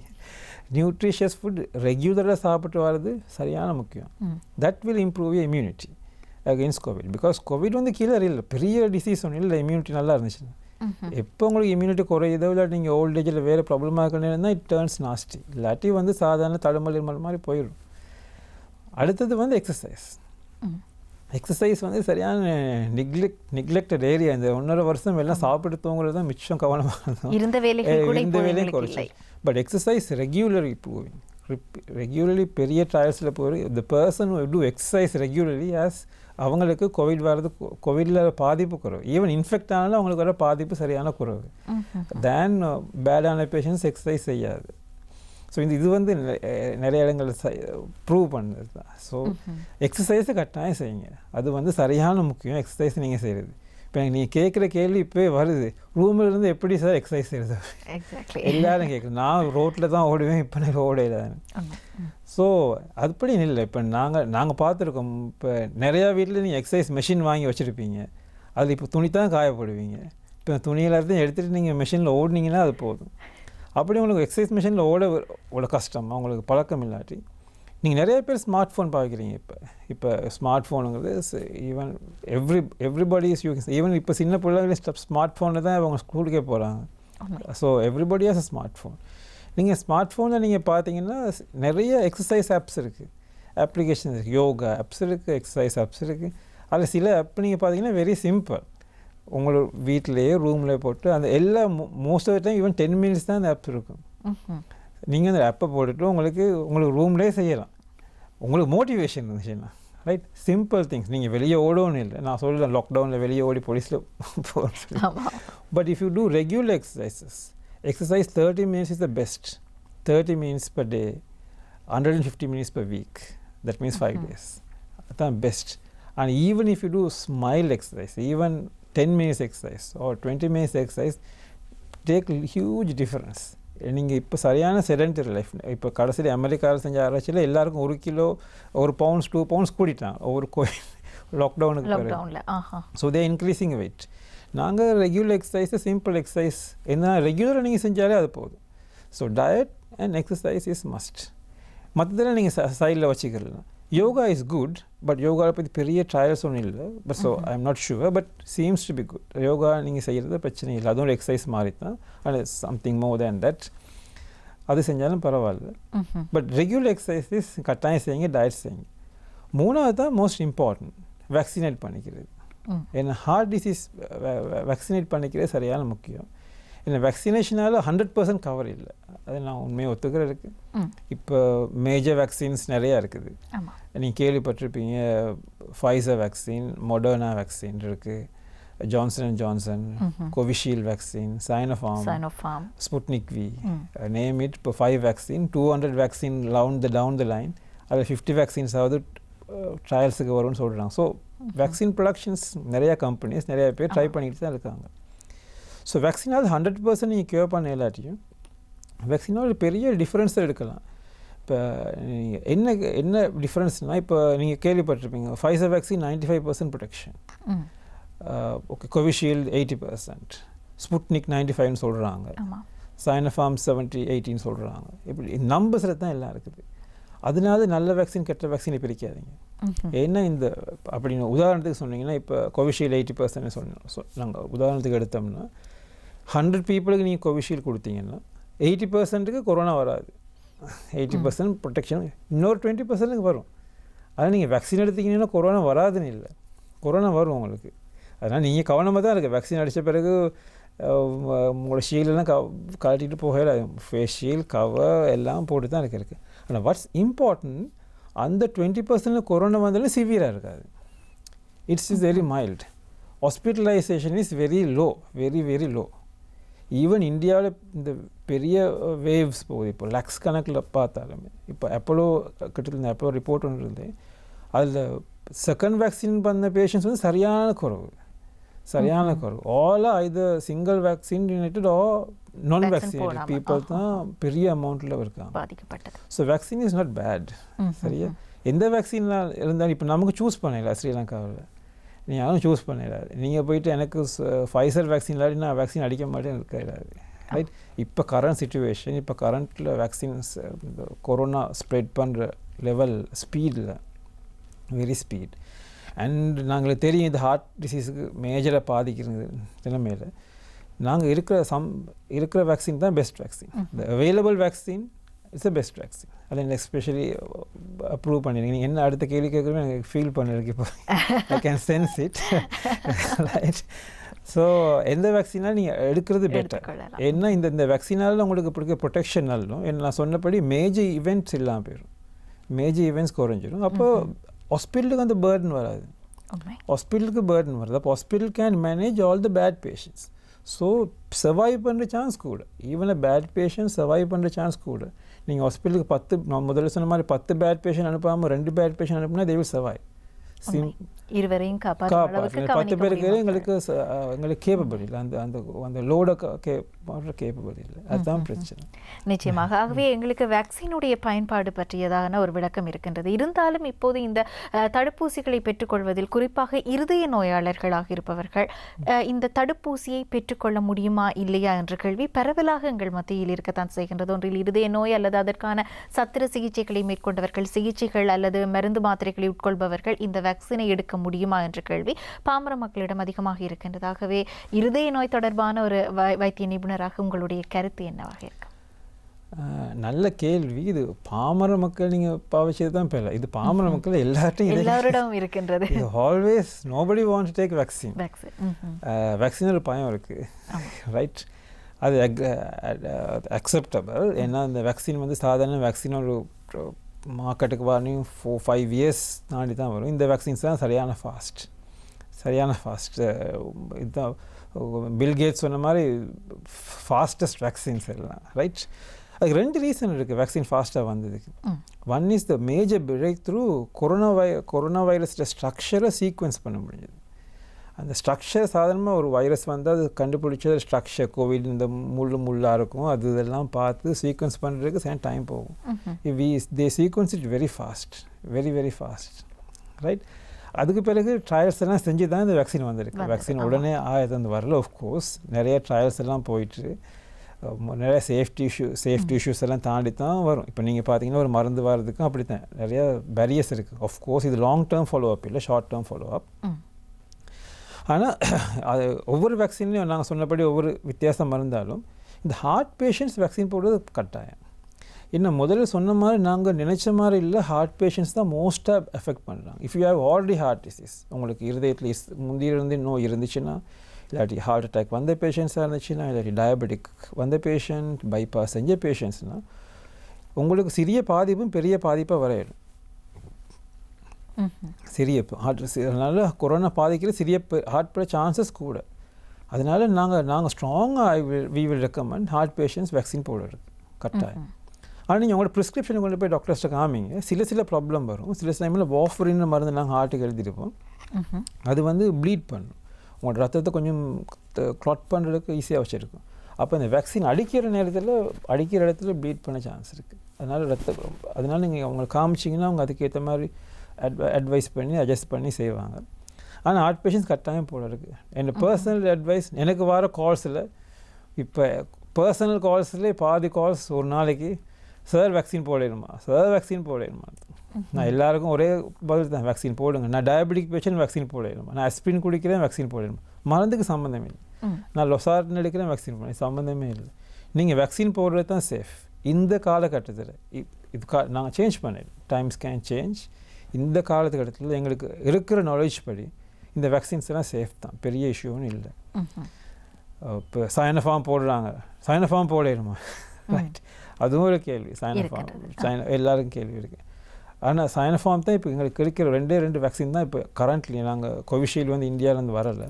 நியூட்ரிஷியஸ் ஃபுட் ரெகுலராக சாப்பிட்டு வர்றது சரியான முக்கியம். That will improve you immunity against Covid. Because Covid வந்து கில்லர் இல்லை, பெரிய டிசீஸ் ஒன்றும் இல்லை. இம்யூனிட்டி நல்லா இருந்துச்சுன்னா எப்போ உங்களுக்கு இம்யூனிட்டி குறையுதோ இல்லை நீங்கள் ஓல்ட் ஏஜில் வேறு ப்ராப்ளமாக இருக்கணும்னா இட் டர்ன்ஸ் நாஸ்டி. இல்லாட்டி வந்து சாதாரண தடுமல் இருமல் மாதிரி போயிடும். அடுத்தது வந்து எக்ஸசைஸ். எக்ஸசைஸ் வந்து சரியான நெக்லெக்டட் ஏரியா. இந்த 1.5 வருஷம் எல்லாம் சாப்பிட்டு தூங்குறது தான் மிச்சம் கவனமாக இருந்த வேலையும் குறைச்சி. But exercise regularly improving. Regularly பெரிய ட்ரையல்ஸில் போய் the person who do exercise regularly as அவங்களுக்கு கோவிட் வர்றது, கோவிடில் பாதிப்பு குறைவு. ஈவன் இன்ஃபெக்ட் ஆனாலும் அவங்களுக்கு வர பாதிப்பு சரியான குறைவு. தேன் பேடான பேஷண்ட்ஸ் எக்ஸசைஸ் செய்யாது. ஸோ இது வந்து நிறைய இடங்கள் ப்ரூவ் பண்ணுறது தான். ஸோ எக்ஸசைஸை கட்டாயம் செய்யுங்க. அது வந்து சரியான முக்கியம். எக்ஸசைஸ் நீங்கள் செய்கிறது. இப்போ நீங்கள் கேட்குற கேள்வி இப்போ வருது, ரூமில் இருந்து எப்படி சார் எக்ஸசைஸ் செய்கிறது? எல்லாரும் கேட்குறேன். நான் ரோட்டில் தான் ஓடுவேன், இப்போ நான் ஓடையில்தான். ஸோ அதுபடி இல்லை. இப்போ நாங்கள் பார்த்துருக்கோம். இப்போ நிறையா வீட்டில் நீங்கள் எக்ஸசைஸ் மெஷின் வாங்கி வச்சுருப்பீங்க. அதில் இப்போ துணி தான் காயப்படுவீங்க. இப்போ துணி எல்லாத்தையும் எடுத்துகிட்டு நீங்கள் மெஷினில் ஓடினீங்கன்னா அது போதும். அப்படி உங்களுக்கு எக்ஸசைஸ் மிஷினில் ஓட கஷ்டம், உங்களுக்கு பழக்கம் இல்லாட்டி நீங்கள் நிறைய பேர் ஸ்மார்ட் ஃபோன் பார்க்குறீங்க. இப்போ ஸ்மார்ட் ஃபோனுங்கிறது even everybody is using. Even இப்போ சின்ன பிள்ளைங்களே ஸ்மார்ட் ஃபோனில் தான் அவங்க ஸ்கூலுக்கே போகிறாங்க. So everybody has a smart phone. நீங்கள் ஸ்மார்ட் ஃபோனில் நீங்கள் பார்த்தீங்கன்னா நிறைய எக்ஸசைஸ் ஆப்ஸ் இருக்குது, அப்ளிகேஷன்ஸ் இருக்குது, யோகா ஆப்ஸ் இருக்குது, எக்ஸசைஸ் ஆப்ஸ் இருக்குது. அதில் சில ஆப் நீங்கள் பார்த்தீங்கன்னா வெரி சிம்பிள். உங்களோட வீட்டிலேயே ரூமில் போட்டு அந்த எல்லா most of the time even 10 minutes தான் அந்த ஆப்ஸ் இருக்கும். நீங்கள் அந்த ஆப்பை போட்டுட்டு உங்களுக்கு ரூம்லேயே செய்யலாம். உங்களுக்கு மோட்டிவேஷன் இருந்துச்சுன்னா ரைட். Simple things. நீங்கள் வெளியே ஓடவும் இல்லை. நான் சொல்கிறேன் லாக்டவுனில் வெளியே ஓடி போலீஸில் போகிறேன். But if you do regular exercise 30 minutes is the best. 30 minutes per day, 150 minutes per week. That means 5 days. That's best. And even if you do smile exercise, even 10 minutes exercise or 20 minutes exercise, take huge difference. நீங்கள் இப்போ சரியான செடென்டரி லைஃப். இப்போ கடைசியில் அமெரிக்காவில் செஞ்ச ஆராய்ச்சியில் எல்லாருக்கும் 1 கிலோ 1 pounds 2 pounds கூட்டிட்டாங்க ஒவ்வொரு லாக்டவுனுக்கு. So they increasing weight. நாங்கள் ரெகுலர் எக்ஸசைஸ், சிம்பிள் எக்ஸசைஸ் என்ன ரெகுலராக நீங்கள் செஞ்சாலே அது போதும். So diet and exercise is must. மற்றதெல்லாம் நீங்கள் சைடில் வச்சுக்கலாம். யோகா இஸ் குட், பட் யோகாவை பற்றி பெரிய ட்ரையல்ஸ் ஒன்றும் இல்லை. But so I am not sure, but seems to be good. Yoga நீங்கள் செய்கிறது பிரச்சனை இல்லை, அதுவும் ஒரு எக்ஸசைஸ் மாதிரி தான். And something more than that அது செஞ்சாலும் பரவாயில்ல. பட் ரெகுலர் எக்ஸசைஸ் கட்டாயம் செய்யுங்க, டயட் செய்யுங்க. 3வது தான் மோஸ்ட் இம்பார்ட்டன்ட், வேக்சினேட் பண்ணிக்கிறது. ஏன்னா ஹார்ட் டிசீஸ் வேக்சினேட் பண்ணிக்கிறது சரியான முக்கியம். ஏன்னா வேக்சினேஷனால் 100% கவர் இல்லை, அது நான் உண்மையை ஒத்துக்கிற இருக்குது. இப்போ மேஜர் வேக்சின்ஸ் நிறையா இருக்குது. நீங்கள் கேள்விப்பட்டிருப்பீங்க, ஃபைசர் வேக்சின், மொடர்னா வேக்சின் இருக்குது, Johnson and Johnson, Covishield vaccine, Sinopharm, Sputnik V, name it. இப்போ 5 vaccine, 200 vaccine down the line. அதில் 50 வேக்சின்ஸாவது ட்ரையல்ஸுக்கு வரும்னு சொல்கிறாங்க. ஸோ வேக்சின் ப்ரொடக்ஷன்ஸ் நிறையா கம்பெனிஸ் நிறைய பேர் ட்ரை பண்ணிட்டு தான் இருக்காங்க. ஸோ வேக்சினால் 100% நீங்கள் க்யூர் பண்ண இல்லாட்டியும் வேக்சினால் ஒரு பெரிய டிஃப்ரென்ஸ் எடுக்கலாம். இப்போ என்ன டிஃப்ரென்ஸ்னால், இப்போ நீங்கள் கேள்விப்பட்டிருப்பீங்க Pfizer vaccine 95% protection, okay, Covishield 80%, Sputnik 95% சொல்கிறாங்க, சைனோஃபார்ம் 70-80 சொல்கிறாங்க. இப்படி நம்பர்ஸில் தான் எல்லாம் இருக்குது. அதனால நல்ல வேக்சின் கெட்ட வேக்சினை பிரிக்காதீங்க. ஏன்னா இந்த அப்படின்னு உதாரணத்துக்கு சொன்னீங்கன்னா, இப்போ கோவிஷீல்டு 80% சொன்னோம். நாங்கள் உதாரணத்துக்கு எடுத்தோம்னா 100 பீப்புளுக்கு நீங்கள் கோவிஷீல்டு கொடுத்தீங்கன்னா 80%க்கு கொரோனா வராது. 80% ப்ரொடெக்ஷன், இன்னொரு 20%க்கு வரும். அதனால் நீங்கள் வேக்சின் எடுத்தீங்கன்னா கொரோனா வராதுன்னு இல்லை, கொரோனா வரும் உங்களுக்கு. அதனால் நீங்கள் கவனமாக தான் இருக்குது. வேக்சின் அடித்த பிறகு உங்களோட ஷீல்டெல்லாம் கழட்டிட்டு போகல, ஃபேஸ் ஷீல்டு கவர் எல்லாம் போட்டு தான் இருக்குது. ஆனால் வாட்ஸ் இம்பார்ட்டன்ட், அந்த 20% கொரோனா வந்தாலும் சிவியராக இருக்காது. It's is very mild. Hospitalisation is very low, very very low. Even இந்தியாவில் இந்த பெரிய வேவ்ஸ் போகுது. இப்போ லக்ஸ் கணக்கில் பார்த்தாலுமே, இப்போ அப்போலோ கிட்ட அப்போலோ ரிப்போர்ட் ஒன்று இருந்தது. அதில் செகண்ட் வேக்சின் பண்ண பேஷண்ட்ஸ் வந்து சரியான குறைவு, சரியான குறைவு. ஆலாக இது சிங்கிள் வேக்சினேட்டட் ஆ நான் வேக்சினேட்டட் பீப்புள் தான் பெரிய அமௌண்ட்டில் இருக்காங்க பாதிக்கப்பட்டது. So vaccine is not bad. சரியா, எந்த வேக்சின்லாம் இருந்தாலும் இப்போ நமக்கு சூஸ் பண்ணல ஸ்ரீலங்காவில், நீங்கள் யாரும் சூஸ் பண்ணிடாது. நீங்கள் போயிட்டு எனக்கு ஃபைசர் வேக்சின் இல்லாட்டி நான் வேக்சின் அடிக்க மாட்டேன்னு இருக்காது. ரைட், இப்போ கரண்ட் சிச்சுவேஷன், இப்போ கரண்ட்டில் வேக்சின்ஸ் இந்த கொரோனா ஸ்ப்ரெட் பண்ணுற லெவல் ஸ்பீடில் வெரி ஸ்பீட். அண்ட் நாங்களுக்கு தெரியும் இந்த ஹார்ட் டிசீஸுக்கு மேஜராக பாதிக்கிறது நிலைமையில் நாங்கள் இருக்கிற வேக்சின் தான் பெஸ்ட் வேக்சின். இந்த available vaccine it's the best vaccine. அதை எனக்கு எஸ்பெஷலி அப்ரூவ் பண்ணிடுங்க. நீங்கள் என்ன அடுத்த கேள்வி கேட்குறோம் எனக்கு ஃபீல் பண்ணிருக்கு இப்போ. I can sense it. Right, so எந்த வேக்சினாலும் நீங்கள் எடுக்கிறது பெட்டர். ஏன்னா இந்த வேக்சினால் உங்களுக்கு பிடிக்க ப்ரொடெக்ஷனாலும் நான் சொன்னபடி மேஜர் ஈவெண்ட்ஸ் இல்லாமல் போயிடும், மேஜர் ஈவெண்ட்ஸ் குறைஞ்சிடும். அப்போ ஹாஸ்பிட்டலுக்கு அந்த பேர்டன் வராது, ஹாஸ்பிட்டலுக்கு பேர்டன் வராது. அப்போ hospital can manage all the bad patients. So survive பண்ணுற சான்ஸ் கூட, even a bad patient survive பண்ணுற சான்ஸ் கூட. நீங்கள் ஹாஸ்பிட்டலுக்கு 10 நான் முதல்ல சொன்ன மாதிரி 10 பேட் பேஷண்ட் அனுப்பாமல் 2 பேட் பேஷண்ட் அனுப்புனா they will survive. இருவரையும் காப்பாற்று 10 பேருக்கு எங்களுக்கு கேப்பபிள் இல்லை, அந்த லோட கேப்பபிள் இல்லை. அதுதான் பிரச்சனை. நிச்சயமாக. ஆகவே எங்களுக்கு வேக்சினுடைய பயன்பாடு பற்றியதான ஒரு விளக்கம் இருக்கின்றது. இருந்தாலும் இப்போது இந்த தடுப்பூசிகளை பெற்றுக்கொள்வதில் குறிப்பாக இருதய நோயாளர்களாக இருப்பவர்கள் இந்த தடுப்பூசியை பெற்றுக்கொள்ள முடியுமா இல்லையா என்ற கேள்வி பரவலாக எங்கள் மத்தியில் இருக்கத்தான் செய்கின்றது. ஒன்றில் இருதய நோய் அல்லது அதற்கான சத்திர சிகிச்சைகளை மேற்கொண்டவர்கள், சிகிச்சைகள் அல்லது மருந்து மாத்திரைகளை உட்கொள்பவர்கள் இந்த வேக்சினை எடுக்க முடியுமா என்ற கேள்வி பாமர மக்களிடம் அதிகமாக இருக்கின்றது. ஆகவே இருதய நோய் தொடர்பான ஒரு வைத்திய நிபுணராக உங்களுடைய கருத்து என்னவாக இருக்கு? நல்ல கேள்வி. இது பாமர மக்கள் நீங்கள் பாவிச்சது தான் பேர். இது பாமர மக்கள் எல்லாரிடமும் இருக்கின்றது. Always nobody wants to take vaccine. Vaccine ஒரு பயம் இருக்குது. ரைட், அது அக்செப்டபிள். ஏன்னா இந்த வேக்சின் வந்து சாதாரண வேக்சின் ஒரு மார்க்கெட்டுக்கு வரணும் 4-5 இயர்ஸ் தாண்டி தான் வரும். இந்த வேக்சின்ஸ் தான் சரியான ஃபாஸ்ட். இதுதான் பில்கேட்ஸ் சொன்ன மாதிரி ஃபாஸ்டஸ்ட் வேக்சின்ஸ் எல்லாம். ரைட், அதுக்கு 2 ரீசன் இருக்குது வேக்சின் ஃபாஸ்ட்டாக வந்ததுக்கு. One is the major breakthrough corona வைரஸோட ஸ்ட்ரக்சரை சீக்வென்ஸ் பண்ண முடிஞ்சது. அந்த ஸ்ட்ரக்சர் சாதாரணமாக ஒரு வைரஸ் வந்து அது கண்டுபிடிச்ச ஸ்ட்ரக்சர் கோவிட் இந்த முள்ளாக இருக்கும், அது இதெல்லாம் பார்த்து சீக்வன்ஸ் பண்ணுறதுக்கு சேம் டைம் போகும். They sequence it very fast, very fast. Right, அதுக்கு பிறகு ட்ரையல்ஸ் எல்லாம் செஞ்சு தான் இந்த வேக்சின் வந்திருக்கு. வேக்சின் உடனே வந்து வரல. ஆஃப்கோர்ஸ் நிறைய ட்ரையல்ஸ் எல்லாம் போயிட்டு நிறைய சேஃப்டி இஷ்யூஸ் எல்லாம் தாண்டி தான் வரும். இப்போ நீங்கள் பார்த்தீங்கன்னா ஒரு மருந்து வர்றதுக்கும் அப்படி தான் நிறைய பேரியர்ஸ் இருக்குது. ஆஃப்கோர்ஸ் இது லாங் டேர்ம் ஃபாலோ அப் இல்லை, ஷார்ட் டேர்ம் ஃபாலோ அப். ஆனால் அது ஒவ்வொரு வேக்சின்லையும் நாங்கள் சொன்னபடி ஒவ்வொரு வித்தியாசம் இருந்தாலும் இந்த ஹார்ட் பேஷண்ட்ஸ் வேக்சின் போடுறது கட்டாயம். இன்னும் முதல்ல சொன்ன மாதிரி நாங்கள் நினச்ச மாதிரி இல்லை, ஹார்ட் பேஷண்ட்ஸ் தான் மோஸ்ட்டாக எஃபெக்ட் பண்ணுறாங்க. If you have already heart disease, உங்களுக்கு இருதயத்தில் முந்தியிருந்து நோய் இருந்துச்சுன்னா, இல்லாட்டி ஹார்ட் அட்டாக் வந்த பேஷண்ட்ஸாக இருந்துச்சுன்னா, இல்லாட்டி டயபெட்டிக் வந்த பேஷண்ட், பைபாஸ் செஞ்ச பேஷண்ட்ஸ்னால் உங்களுக்கு சிறிய பாதிப்பும் பெரிய பாதிப்பாக வரையிடும். சிறிய அதனால் கொரோனா பாதிக்கிற சிறிய ஹார்ட் பண்ண சான்சஸ் கூட. அதனால் நாங்கள் ஸ்ட்ராங்காக we will recommend heart patients vaccine போடுறது கட்டாயம். ஆனால் நீங்கள் உங்களோட ப்ரிஸ்கிரிப்ஷன் கொண்டு போய் டாக்டர்ஸ்ட்டை காமிங்க, சில ப்ராப்ளம் வரும். சில டைமில் வாஃபரின் மருந்து நாங்கள் ஹார்ட்டுக்கு எழுதியிருப்போம், அது வந்து ப்ளீட் பண்ணும், உங்களோட ரத்தத்தை கொஞ்சம் க்ளாட் பண்ணுறதுக்கு ஈஸியாக வச்சுருக்கும். அப்போ இந்த வேக்சின் அடிக்கிற இடத்துல ப்ளீட் பண்ண சான்ஸ் இருக்குது. அதனால் நீங்கள் அவங்களை காமிச்சிங்கன்னா அவங்க அதுக்கேற்ற மாதிரி அட்வைஸ் பண்ணி அட்ஜஸ்ட் பண்ணி செய்வாங்க. ஆனால் ஹார்ட் பேஷண்ட்ஸ் கட்டாயம் போல இருக்குது. என்னோடய பர்சனல் அட்வைஸ், எனக்கு வர கால்ஸில் இப்போ பர்சனல் கால்ஸில் பாதி கால்ஸ் ஒரு நாளைக்கு சார் வேக்சின் போடணுமா. நான் எல்லாருக்கும் ஒரே பதில் தான், வேக்சின் போடுங்க. நான் டயபெட்டிக் பேஷண்ட் வேக்சின் போடணுமா, நான் அஸ்பிரின் குடிக்கிறேன் வேக்சின் போடணுமா. மருந்துக்கு சம்மந்தமே இல்லை. நான் லொசார்ட்னு எடுக்கிறேன் வேக்சின் போட சம்மந்தமே இல்லை. நீங்கள் வேக்சின் போடுறது தான் சேஃப். இந்த காலகட்டத்தில் நாங்கள் சேஞ்ச் பண்ணிடுறோம், டைம்ஸ் கேன் சேஞ்ச். இந்த காலகட்டத்தில் எங்களுக்கு இருக்கிற நாலேஜ் படி இந்த வேக்சின்ஸ் எல்லாம் சேஃப் தான், பெரிய இஷ்யூன்னு இல்லை. இப்போ சைனோஃபார்ம் போடுறாங்க, சைனோஃபார்ம் போடணுமா, ரைட், அதுவும் ஒரு கேள்வி. சைனோஃபார்ம் எல்லாருக்கும் கேள்வி இருக்குது. ஆனால் சைனோஃபார்ம் தான் இப்போ எங்களுக்கு கிடைக்கிற 2 வேக்சின் தான் இப்போ கரண்ட்லி. நாங்கள் கோவிஷீல்டு வந்து இந்தியாவிலேருந்து வரலை.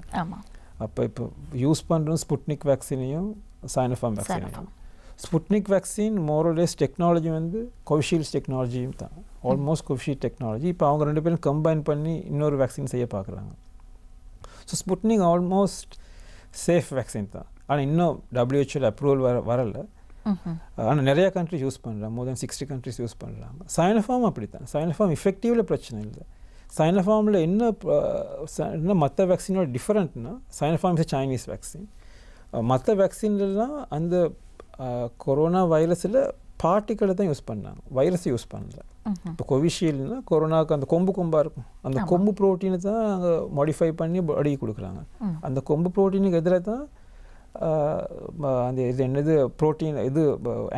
அப்போ இப்போ யூஸ் பண்ணுறோம் Sputnik வேக்சினையும் Sinopharm வேக்சினையும். Sputnik vaccine மோரலெஸ் technology வந்து கோவிஷீல்டு டெக்னாலஜியும் தான், ஆல்மோஸ்ட் கோவிஷீல்டு டெக்னாலஜி. இப்போ அவங்க 2 பேரும் கம்பைன் பண்ணி இன்னொரு வேக்சின் செய்ய பார்க்குறாங்க. So Sputnik almost safe vaccine தான். ஆனால் இன்னும் WHO அப்ரூவல் வரலை. ஆனால் நிறையா கண்ட்ரிஸ் யூஸ் பண்ணுறாங்க. மோர் தென் 60 கண்ட்ரிஸ் யூஸ் பண்ணுறாங்க. சைனோஃபார்ம் அப்படி தான். சைனோஃபார்ம் இஃபெக்டிவில் பிரச்சனை இல்லை. சைனோஃபார்மில் என்ன மற்ற வேக்சினோட டிஃப்ரெண்ட்னா, சைனோஃபார்ம் இஸ் சைனீஸ் வேக்சின். மற்ற வேக்சின்லாம் அந்த கொரோனா வைரஸில் பார்ட்டிகளை தான் யூஸ் பண்ணாங்க, வைரஸை யூஸ் பண்ணல. இப்போ கோவிஷீல்டுனா கொரோனாவுக்கு அந்த கொம்பாக இருக்கும், அந்த கொம்பு ப்ரோட்டீனை தான் அங்கே மாடிஃபை பண்ணி பாடிக்கு கொடுக்குறாங்க. அந்த கொம்பு ப்ரோட்டீனுக்கு எதிராக தான் அந்த இது என்னது ப்ரோட்டீன் இது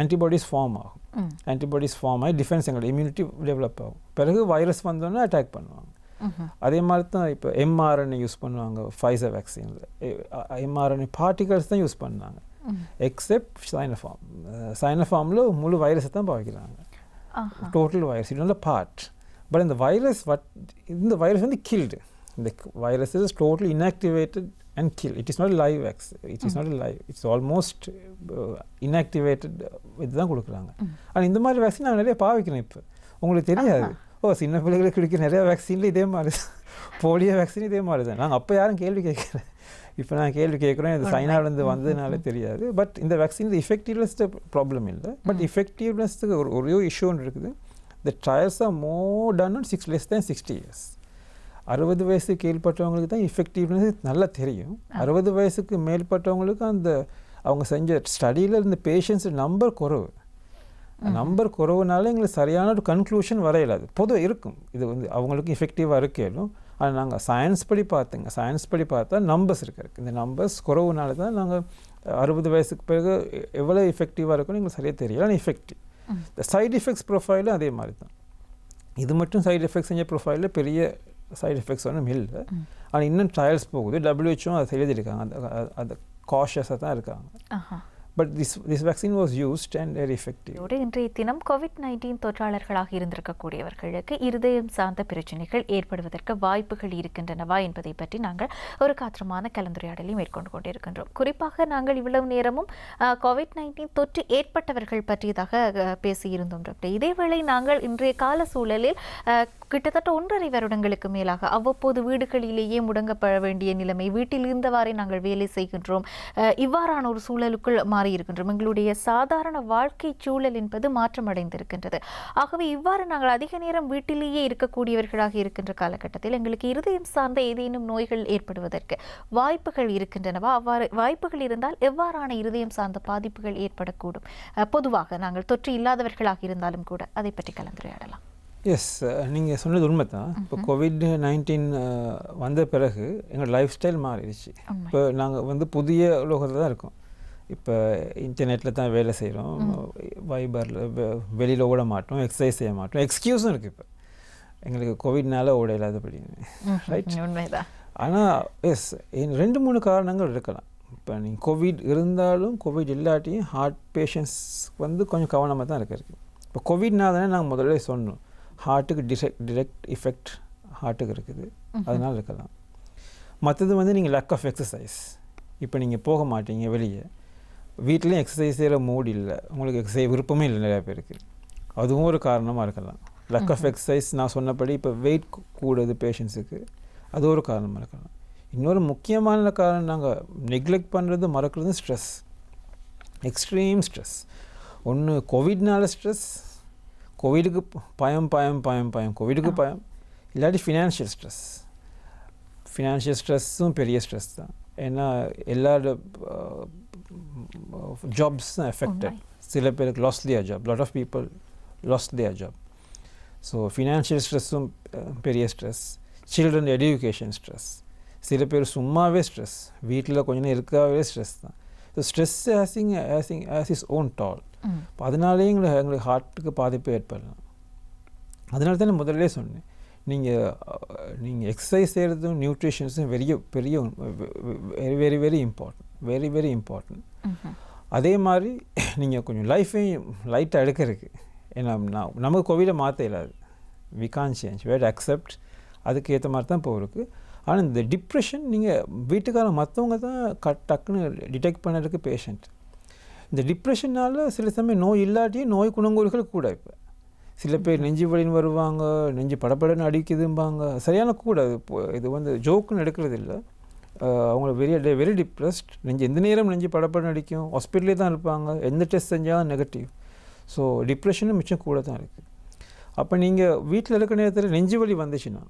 ஆன்டிபாடிஸ் ஃபார்ம் ஆகும். ஆன்டிபாடிஸ் ஃபார்ம் ஆகி டிஃபென்ஸ் எங்களோட இம்யூனிட்டி டெவலப் ஆகும். பிறகு வைரஸ் வந்தோன்னே அட்டாக் பண்ணுவாங்க. அதே மாதிரி தான் இப்போ mRNA யூஸ் பண்ணுவாங்க ஃபைசர் வேக்சினில். mRNA பார்ட்டிகல்ஸ் தான் யூஸ் பண்ணாங்க, எக்ஸெப்ட் சைனோஃபார்ம். சைனோஃபார்மில் முழு வைரஸை தான் பாவிக்கிறாங்க, டோட்டல் வைரஸ். இது நல்ல பார்ட். பட் இந்த வைரஸ் வந்து கில்டு. இந்த virus is totally inactivated and kill. It is not a live vaccine. It is not a live. It's almost inactivated. இதுதான் கொடுக்குறாங்க. ஆனால் இந்த மாதிரி வேக்சின் நான் நிறைய பாவிக்கிறேன். இப்போ உங்களுக்கு தெரியாது. சின்ன பிள்ளைகளுக்கு கிடைக்கிற நிறைய வேக்சினில் இதே மாதிரி தான். போலியோ வேக்சின் இதே மாதிரி தான். நாங்கள் அப்போ யாரும் கேள்வி கேட்குறேன், இப்போ நான் கேள்வி கேட்குறேன். இது சைனாவிலேருந்து வந்ததுனால தெரியாது. பட் இந்த வேக்சின் எஃபெக்டிவ்னஸ் ப்ராப்ளம் இல்லை. பட் எஃபெக்டிவ்னஸ்க்கு ஒரே இஷ்யூ ஒன்று இருக்குது. The trials are more done on less than 60 years. 60 வயசுக்கு கீழ்பட்டவங்களுக்கு தான் எஃபெக்டிவ்னஸ் நல்லா தெரியும். 60 வயசுக்கு மேற்பட்டவங்களுக்கு அவங்க செஞ்ச ஸ்டடியில் இருந்த பேஷண்ட்ஸ் நம்பர் குறைவுனால எங்களுக்கு சரியான ஒரு கன்க்ளூஷன் வரையலாது. பொதுவாக இருக்கும், இது வந்து அவங்களுக்கு எஃபெக்டிவாக இருக்கலும். ஆனால் நாங்கள் சயின்ஸ் படி பார்த்தா நம்பர்ஸ் இருக்காது. இந்த நம்பர்ஸ் குறைவுனால தான் நாங்கள் 60 வயசுக்கு பிறகு எவ்வளோ எஃபெக்டிவாக இருக்குன்னு எங்களுக்கு சரியாக தெரியல. ஆனால் எஃபெக்டிவ். இந்த சைடு எஃபெக்ட்ஸ் ப்ரொஃபைலும் அதே மாதிரி தான். இது மட்டும் சைடு எஃபெக்ட்ஸ் செஞ்ச ப்ரொஃபைலில் பெரிய சைடு எஃபெக்ட்ஸ் ஒன்றும் இல்லை. ஆனால் இன்னும் ட்ரையல்ஸ் போகுது. WHO அதை எழுதியிருக்காங்க, அந்த காஷியஸாக தான் இருக்காங்க. But this vaccine was used and very effective. இன்றைய தினம் COVID-19 தொற்றாளர்களாக இருந்திருக்கக்கூடியவர்களுக்கு இருதயம் சார்ந்த பிரச்சனைகள் ஏற்படுவதற்கு வாய்ப்புகள் இருக்கின்றனவா என்பதை பற்றி நாங்கள் ஒரு காத்திரமான கலந்துரையாடலை மேற்கொண்டு கொண்டிருக்கின்றோம். குறிப்பாக நாங்கள் இவ்வளவு நேரமும் COVID-19 தொற்று ஏற்பட்டவர்கள் பற்றியதாக பேசியிருந்தோம் டாக்டர். இதேவேளை நாங்கள் இன்றைய கால சூழலில் கிட்டத்தட்ட 1.5 வருடங்களுக்கு மேலாக அவ்வப்போது வீடுகளிலேயே முடங்கப்பட வேண்டிய நிலைமை, வீட்டில் இருந்தவாறே நாங்கள் வேலை செய்கின்றோம், இவ்வாறான ஒரு சூழலுக்குள் மாறி இருக்கின்றோம். எங்களுடைய சாதாரண வாழ்க்கை சூழல் என்பது மாற்றமடைந்திருக்கின்றது. ஆகவே இவ்வாறு நாங்கள் அதிக நேரம் வீட்டிலேயே இருக்கக்கூடியவர்களாக இருக்கின்ற காலகட்டத்தில் எங்களுக்கு இருதயம் சார்ந்த ஏதேனும் நோய்கள் ஏற்படுவதற்கு வாய்ப்புகள் இருக்கின்றனவா? அவ்வாறு வாய்ப்புகள் இருந்தால் எவ்வாறான இருதயம் சார்ந்த பாதிப்புகள் ஏற்படக்கூடும்? பொதுவாக நாங்கள் தொற்று இல்லாதவர்களாக இருந்தாலும் கூட அதை பற்றி கலந்துரையாடலாம். எஸ், நீங்கள் சொன்னது உண்மை தான். இப்போ COVID-19 வந்த பிறகு எங்களோட லைஃப் ஸ்டைல் மாறிடுச்சு. இப்போ நாங்கள் வந்து புதிய உலகத்தில் தான் இருக்கோம். இப்போ இன்டர்நெட்டில் தான் வேலை செய்கிறோம், வைபரில் வெளியில் ஓட மாட்டோம், எக்ஸசைஸ் செய்ய மாட்டோம். எக்ஸ்கியூஸும் இருக்குது இப்போ எங்களுக்கு கோவிட்னால ஓட இல்லாதபடின்னு, ரைட்? உண்மைதான். ஆனால் எஸ், 2-3 காரணங்கள் இருக்கலாம். இப்போ நீங்கள் கோவிட் இருந்தாலும் கோவிட் இல்லாட்டியும் ஹார்ட் பேஷண்ட்ஸ் வந்து கொஞ்சம் கவனமாக தான் இருக்கிறது. இப்போ கோவிட்னால தானே நாங்கள் முதல்ல சொன்னோம், ஹார்ட்டுக்கு டிரெக்ட் எஃபெக்ட் ஹார்ட்டுக்கு இருக்குது, அதனால் இருக்கலாம். மற்றது வந்து நீங்கள் லேக் ஆஃப் எக்ஸசைஸ். இப்போ நீங்கள் போக மாட்டீங்க வெளியே, வீட்லேயும் எக்ஸசைஸ் செய்கிற மூடு இல்லை, உங்களுக்கு எக்ஸசைஸ் விருப்பமே இல்லை நிறையா பேருக்கு, அதுவும் ஒரு காரணமாக இருக்கலாம். லேக் ஆஃப் எக்ஸசைஸ் நான் சொன்னபடி இப்போ வெயிட் கூடுது பேஷண்ட்ஸுக்கு, அது ஒரு காரணமாக இருக்கலாம். இன்னொரு முக்கியமான காரணம் நாங்கள் நெக்லெக்ட் பண்ணுறது, மறக்கிறது ஸ்ட்ரெஸ், எக்ஸ்ட்ரீம் ஸ்ட்ரெஸ். ஒன்று கோவிட்னால ஸ்ட்ரெஸ், கோவிடுக்கு பயம், கோவிடுக்கு பயம், இல்லாட்டி ஃபினான்ஷியல் ஸ்ட்ரெஸ். ஃபினான்ஷியல் ஸ்ட்ரெஸ்ஸும் பெரிய ஸ்ட்ரெஸ் தான். ஏன்னா எல்லாரோட ஜாப்ஸும் எஃபெக்டட். சில பேருக்கு lost their job, lot of people lost their job. So financial ஸ்ட்ரெஸ்ஸும் பெரிய ஸ்ட்ரெஸ். Children education stress. சில பேர் சும்மாவே ஸ்ட்ரெஸ், வீட்டில் கொஞ்ச நேரம் இருக்கவே ஸ்ட்ரெஸ் தான். So stress has is own toll. இப்போ அதனாலேயே எங்களுக்கு ஹார்ட்டுக்கு பாதிப்பு ஏற்படலாம். அதனால தான் நான் முதல்ல சொன்னேன், நீங்கள் எக்ஸசைஸ் செய்கிறதும் நியூட்ரிஷன்ஸும் பெரிய வெரி வெரி இம்பார்ட்டன்ட். அதே மாதிரி நீங்கள் கொஞ்சம் லைஃபையும் லைட்டாக எடுக்கிறதுக்கு, ஏன்னா நமக்கு கோவிடை மாற்ற இல்லாது, we can't change, we have to accept, அதுக்கு ஏற்ற மாதிரி தான் போகிறதுக்கு. ஆனால் இந்த டிப்ரெஷன் நீங்கள் வீட்டுக்காரங்க மற்றவங்க தான் டக்குன்னு டிடெக்ட் பண்ணுறதுக்கு பேஷண்ட். இந்த டிப்ரெஷனால் சில சமயம் நோய் இல்லாட்டியும் நோய் குணங்கூறுகள் கூட. இப்போ சில பேர் நெஞ்சு வலின்னு வருவாங்க, நெஞ்சு படப்படன்னு அடிக்குதும்பாங்க, சரியான கூட. இது வந்து ஜோக்குன்னு எடுக்கிறது இல்லை. அவங்க வெரி டிப்ரெஸ்ட், நெஞ்சு எந்த நேரம் நெஞ்சு படப்படம் அடிக்கும், ஹாஸ்பிட்டலே தான் இருப்பாங்க, எந்த டெஸ்ட் செஞ்சாலும் நெகட்டிவ். ஸோ டிப்ரெஷனும் மிச்சம் கூட தான் இருக்குது. அப்போ நீங்கள் வீட்டில் இருக்க நேரத்தில் நெஞ்சு வலி வந்துச்சுன்னா,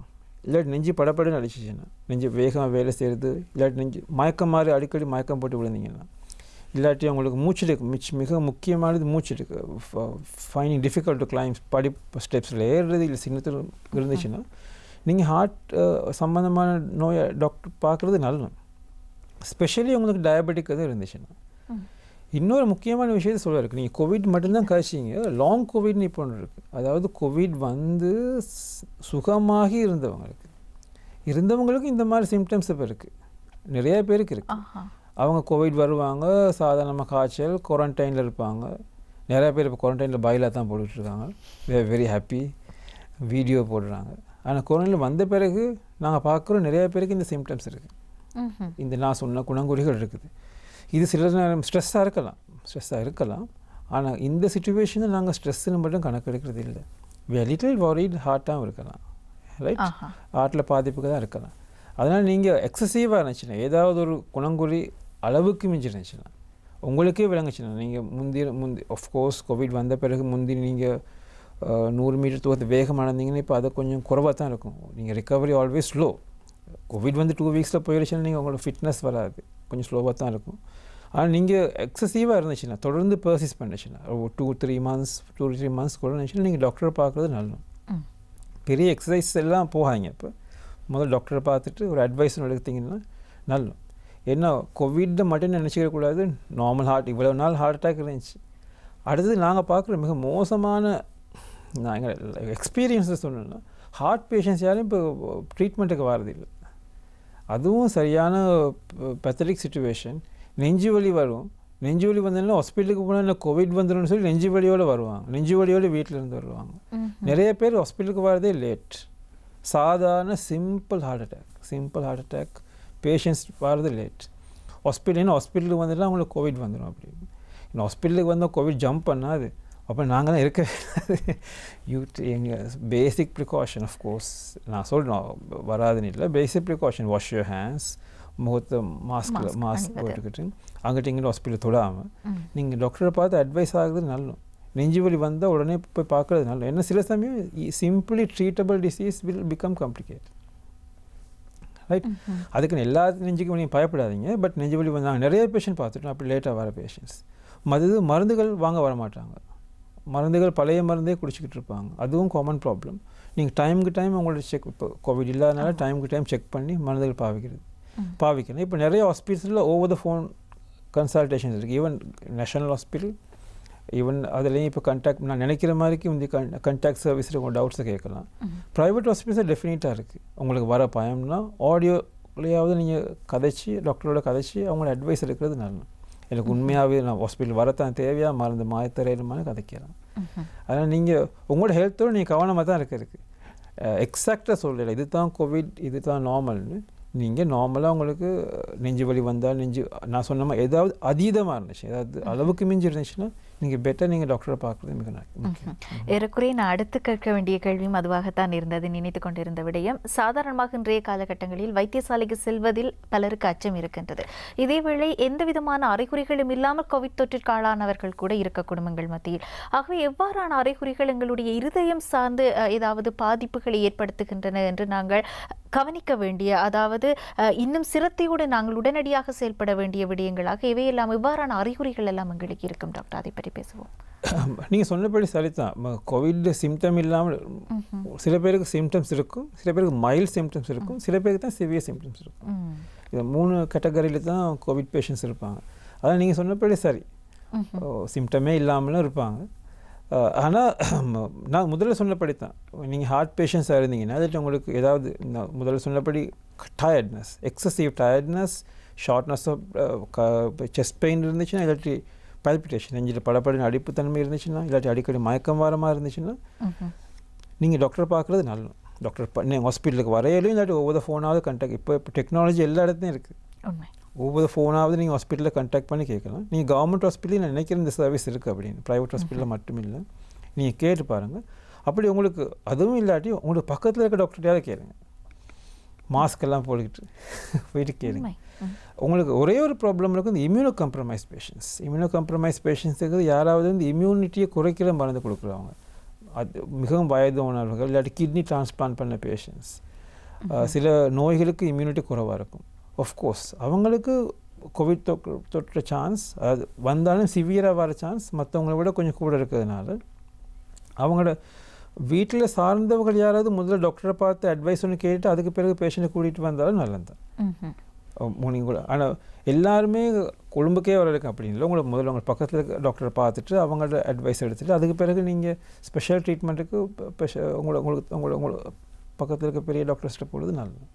இல்லாட்டி நெஞ்சு படப்படன்னு அடிச்சிச்சுன்னா, நெஞ்சு வேகமாக வேலை செய்கிறது, இல்லாட்டி நெஞ்சு மயக்கம் மாதிரி அடிக்கடி மயக்கம் போட்டு விழுந்தீங்கன்னா, இல்லாட்டி அவங்களுக்கு மூச்செடுக்கு மிக முக்கியமானது மூச்செடுக்கு, ஃபைனிங் டிஃபிகல்ட் டு கிளைம்ஸ், படி ஸ்டெப்ஸில் ஏறுறது இல்லை சின்னத்தில் இருந்துச்சுன்னா, நீங்கள் ஹார்ட் சம்மந்தமான நோயை டாக்டர் பார்க்குறது நல்லது. ஸ்பெஷலி உங்களுக்கு டயபெட்டிக் எதுவும் இருந்துச்சுன்னா. இன்னொரு முக்கியமான விஷயத்தை சொல்ல இருக்குது, நீங்கள் கோவிட் மட்டும்தான் கழிச்சிங்க, லாங் கோவிட்னு இப்போ ஒன்று இருக்குது. அதாவது கோவிட் வந்து சுகமாகி இருந்தவங்களுக்கு இந்த மாதிரி சிம்டம்ஸ் இப்போ இருக்குது, நிறைய பேருக்கு இருக்குது. அவங்க கோவிட் வருவாங்க, சாதாரணமாக காய்ச்சல், குவாரண்டைனில் இருப்பாங்க. நிறைய பேர் இப்போ குவாரண்டைனில் பாயிலாக தான் போட்டுட்ருக்காங்க, வெரி ஹாப்பி, வீடியோ போடுறாங்க. ஆனால் கொரோனாவில் வந்த பிறகு நாங்கள் பார்க்குறோம் நிறைய பேருக்கு இந்த சிம்டம்ஸ் இருக்குது, இந்த நான் சொன்ன குணங்குறிகள் இருக்குது. இது சில நேரம் ஸ்ட்ரெஸ்ஸாக இருக்கலாம். ஆனால் இந்த சுச்சுவேஷனில் நாங்கள் ஸ்ட்ரெஸ்ஸுன்னு மட்டும் கணக்கெடுக்கிறது இல்லை. லிட்டில் வரிட் ஹார்ட்டாகவும் இருக்கலாம், ரைட், ஹார்ட்டில் பாதிப்புக்கு தான் இருக்கலாம். அதனால் நீங்கள் எக்ஸசிவாக இருந்துச்சுன்னா, ஏதாவது ஒரு குணங்குறி அளவுக்கு மிஞ்சி இருந்துச்சுன்னா, உங்களுக்கே விளங்குச்சுன்னா, நீங்கள் முந்தி ஆஃப்கோர்ஸ் கோவிட் வந்த பிறகு முந்தி நீங்கள் 100 மீட்டர் தூரத்து வேகமாக நடந்தீங்கன்னா இப்போ அதை கொஞ்சம் குறைவாக தான் இருக்கும். நீங்கள் ரிகவரி ஆல்வேஸ் ஸ்லோ. கோவிட் வந்து 2 வீக்ஸில் போயிடுச்சுன்னா நீங்கள் உங்களோட ஃபிட்னஸ் வராது, கொஞ்சம் ஸ்லோவாக தான் இருக்கும். ஆனால் நீங்கள் எக்ஸசிவாக இருந்துச்சுன்னா, தொடர்ந்து பர்சிஸ் பண்ணிச்சுன்னா, 2-3 months கூட இருந்துச்சுன்னா நீங்கள் டாக்டரை பார்க்குறது நல்லது. பெரிய எக்ஸசைஸ் எல்லாம் போகாதீங்க. இப்போ முதல்ல டாக்டரை பார்த்துட்டு ஒரு அட்வைஸ் எடுத்தீங்கன்னா நல்லது. ஏன்னா கோவிட்டை மட்டும் நினச்சிக்கக்கூடாது, நார்மல் இவ்வளோ நாள் ஹார்ட் அட்டாக் இருந்துச்சு. அடுத்தது நாங்கள் பார்க்குற மிக மோசமான நாங்கள் எக்ஸ்பீரியன்ஸை சொன்னோன்னா, ஹார்ட் பேஷண்ட்ஸ் யாரும் இப்போ ட்ரீட்மெண்ட்டுக்கு வரதில்லை. அதுவும் சரியான பெத்தட்டிக் சிச்சுவேஷன். நெஞ்சு வலி வரும், நெஞ்சு வலி வந்ததுன்னா ஹாஸ்பிட்டலுக்கு போனால் இல்லை கோவிட் வந்துடும்னு சொல்லி நெஞ்சு வலியோடு வருவாங்க, நெஞ்சு வலியோடு வீட்டிலேருந்து வருவாங்க. நிறைய பேர் ஹாஸ்பிட்டலுக்கு வரதே லேட். சாதாரண சிம்பிள் ஹார்ட் அட்டாக் பேஷண்ட்ஸ் வரது லேட். ஹாஸ்பிட்டலுக்கு வந்துட்டு அவங்களுக்கு கோவிட் வந்துடும். அப்படி இன்னும் ஹாஸ்பிட்டலுக்கு வந்தால் கோவிட் ஜம்ப் பண்ணாது, அப்போ நாங்கள் தான் இருக்க எங்கள் பேசிக் ப்ரிகாஷன். ஆஃப்கோர்ஸ் நான் சொல்கிறோம் வராதுன்னு இல்லை, பேசிக் ப்ரிகாஷன், வாஷ் யூர் ஹேண்ட்ஸ், முகத்தை மாஸ்க் போட்டுக்கிட்டு அங்கிட்ட இங்கிட்ட ஹாஸ்பிட்டல் தொடாமல் நீங்கள் டாக்டரை பார்த்து அட்வைஸ் ஆகுறது நல்லது. நெஞ்சு வலி வந்தால் உடனே போய் பார்க்குறது நல்லது. ஏன்னா சில சமயம் simply treatable disease will become complicate, right. அதுக்குன்னு எல்லா நெஞ்சுக்கும் நீங்கள் பயப்படாதீங்க. பட் நெஞ்சு வலி வந்தாங்க நிறைய பேஷண்ட் பார்த்துட்டோம், அப்படி லேட்டாக வர பேஷண்ட்ஸ். மருந்துகள் வாங்க வரமாட்டாங்க, மருந்துகள் பழைய மருந்தே குடிச்சிக்கிட்டு இருப்பாங்க, அதுவும் காமன் ப்ராப்ளம். நீங்கள் டைமுக்கு டைம் உங்களோட செக், இப்போ கோவிட் இல்லாதனால டைமுக்கு டைம் செக் பண்ணி மருந்துகள் பாவிக்கணும். இப்போ நிறைய ஹாஸ்பிட்டலில் ஓவர் த ஃபோன் கன்சல்டேஷன்ஸ் இருக்குது. ஈவன் நேஷனல் ஹாஸ்பிட்டல், ஈவன் அதுலேயும் இப்போ நான் நினைக்கிற மாதிரிக்கு இந்த கண்டாக்ட் சர்வீஸில் உங்கள் டவுட்ஸை கேட்கலாம். ப்ரைவேட் ஹாஸ்பிட்டல்ஸில் டெஃபினட்டாக இருக்குது. உங்களுக்கு வர பயம்னா ஆடியோலையாவது நீங்கள் டாக்டரோட கதைச்சி அவங்களோட அட்வைஸ் எடுக்கிறது நல்லது. எனக்கு உண்மையாகவே நான் ஹாஸ்பிட்டல் வரத்தான் தேவையாக மருந்து மாயத்தரையிலுமான கதைக்கலாம். அதனால் நீங்கள் உங்களோட ஹெல்த்தோடு நீங்கள் கவனமாக தான் இருக்குது. எக்ஸாக்டாக சொல்லலை இது தான் கோவிட், இது தான் நார்மல்னு. நீங்கள் நார்மலாக உங்களுக்கு நெஞ்சு வலி வந்தால், நான் சொன்ன மாதிரி ஏதாவது அதீதமாக இருந்துச்சு, ஏதாவது அளவுக்கு மிஞ்சி இருந்துச்சுன்னா நீங்கள் பெட்டர் நீங்கள் டாக்டரை பார்க்குறது மிக முக்கியம். ஏறக்குறைய நான் அடுத்து கேட்க வேண்டிய கேள்வியும் அதுவாகத்தான் இருந்தது. நினைத்து கொண்டிருந்த விடயம், சாதாரணமாக இன்றைய காலகட்டங்களில் வைத்தியசாலைக்கு செல்வதில் பலருக்கு அச்சம் இருக்கின்றது. இதேவேளை எந்த விதமான அறிகுறிகளும் இல்லாமல் கோவிட் தொற்றிற்கு ஆளானவர்கள் கூட இருக்க குடும்பங்கள் மத்தியில். ஆகவே எவ்வாறான அறிகுறிகள் எங்களுடைய இருதயம் சார்ந்து ஏதாவது பாதிப்புகளை ஏற்படுத்துகின்றன என்று நாங்கள் கவனிக்க வேண்டிய, அதாவது இன்னும் சிரத்தையோடு நாங்கள் உடனடியாக செயல்பட வேண்டிய விடயங்களாக இவையெல்லாம் இவ்வாறான அறிகுறிகள் எல்லாம் எங்களுக்கு இருக்கும் டாக்டர், அதை பற்றி பேசுவோம். நீங்கள் சொன்னபடி சரிதான். கோவிட் சிம்டம் இல்லாமல் சில பேருக்கு சிம்டம்ஸ் இருக்கும், சில பேருக்கு மைல்ட் சிம்டம்ஸ் இருக்கும், சில பேருக்கு தான் சிவியர் சிம்டம்ஸ் இருக்கும். இது 3 கேட்டகரியில் தான் கோவிட் பேஷண்ட்ஸ் இருப்பாங்க. அதான் நீங்கள் சொன்னபடி சரி, சிம்டமே இல்லாமலும் இருப்பாங்க. ஆனால் நான் முதல்ல சொன்னபடி தான், நீங்கள் ஹார்ட் பேஷண்ட்ஸாக இருந்தீங்கன்னா அதில் உங்களுக்கு ஏதாவது நான் முதல்ல சொன்னபடி tiredness, excessive tiredness, shortness of chest pain இருந்துச்சுன்னா, இல்லாட்டி பல்பிட்டேஷன், நெஞ்சில் படப்படின அடிப்புத்தன்மை இருந்துச்சுன்னா, இல்லாட்டி அடிக்கடி மயக்கம் வாரமாக இருந்துச்சுன்னா நீங்கள் டாக்டரை பார்க்குறது நல்லது. நீங்கள் ஹாஸ்பிட்டலுக்கு வரையிலும் இல்லாட்டி ஒவ்வொரு ஃபோனாவது கான்டாக்ட், இப்போ டெக்னாலஜி எல்லா இடத்துலையும் இருக்குது, ஒவ்வொரு ஃபோனாவது நீங்கள் ஹாஸ்பிட்டலில் கான்டாக்ட் பண்ணி கேட்கலாம். நீங்கள் கவர்மெண்ட் ஹாஸ்பிட்டலில் நான் நினைக்கிற இந்த சர்வீஸ் இருக்குது அப்படின்னு, ப்ரைவேட் ஹாஸ்பிட்டலில் மட்டும் இல்லை, நீங்கள் கேட்டு பாருங்கள். அப்படி உங்களுக்கு அதுவும் இல்லாட்டி உங்களுக்கு பக்கத்தில் இருக்க டாக்டர்கிட்டையாவது கேளுங்க. மாஸ்க் எல்லாம் போட்டுக்கிட்டு போயிட்டு கேளுங்க. உங்களுக்கு ஒரே ஒரு ப்ராப்ளம் இருக்குது, இந்த immuno compromise patients. Immuno compromise பேஷண்ட்ஸுக்கு யாராவது வந்து இம்யூனிட்டியை குறைக்கிற மருந்து கொடுக்குறவங்க, அது மிகவும் வயதானவர்கள், இல்லாட்டி கிட்னி டிரான்ஸ்பிளான்ட் பண்ண பேஷண்ட்ஸ், சில நோய்களுக்கு இம்யூனிட்டி குறைவாக இருக்கும். ஆஃப்கோர்ஸ் அவங்களுக்கு கோவிட் தொற்ற சான்ஸ், அது வந்தாலும் சிவியராக வர சான்ஸ் மற்றவங்கள விட கொஞ்சம் கூட இருக்கிறதுனால அவங்களோட வீட்டில் சார்ந்தவர்கள் யாராவது முதல்ல டாக்டரை பார்த்து அட்வைஸ் ஒன்று கேட்டு அதுக்கு பிறகு பேஷண்ட்டை கூட்டிகிட்டு வந்தாலும் நல்லது. கூட ஆனால் எல்லாருமே கொழும்புக்கே வரதுக்கு அப்படின்னு இல்லை. உங்களை முதல்ல உங்கள் பக்கத்தில் இருக்க டாக்டரை பார்த்துட்டு அவங்களோட அட்வைஸ் எடுத்துகிட்டு அதுக்கு பிறகு நீங்கள் ஸ்பெஷல் ட்ரீட்மெண்ட்டுக்கு உங்களுக்கு பக்கத்தில் இருக்க பெரிய டாக்டர்ஸ்கிட்ட போகிறது நல்லது.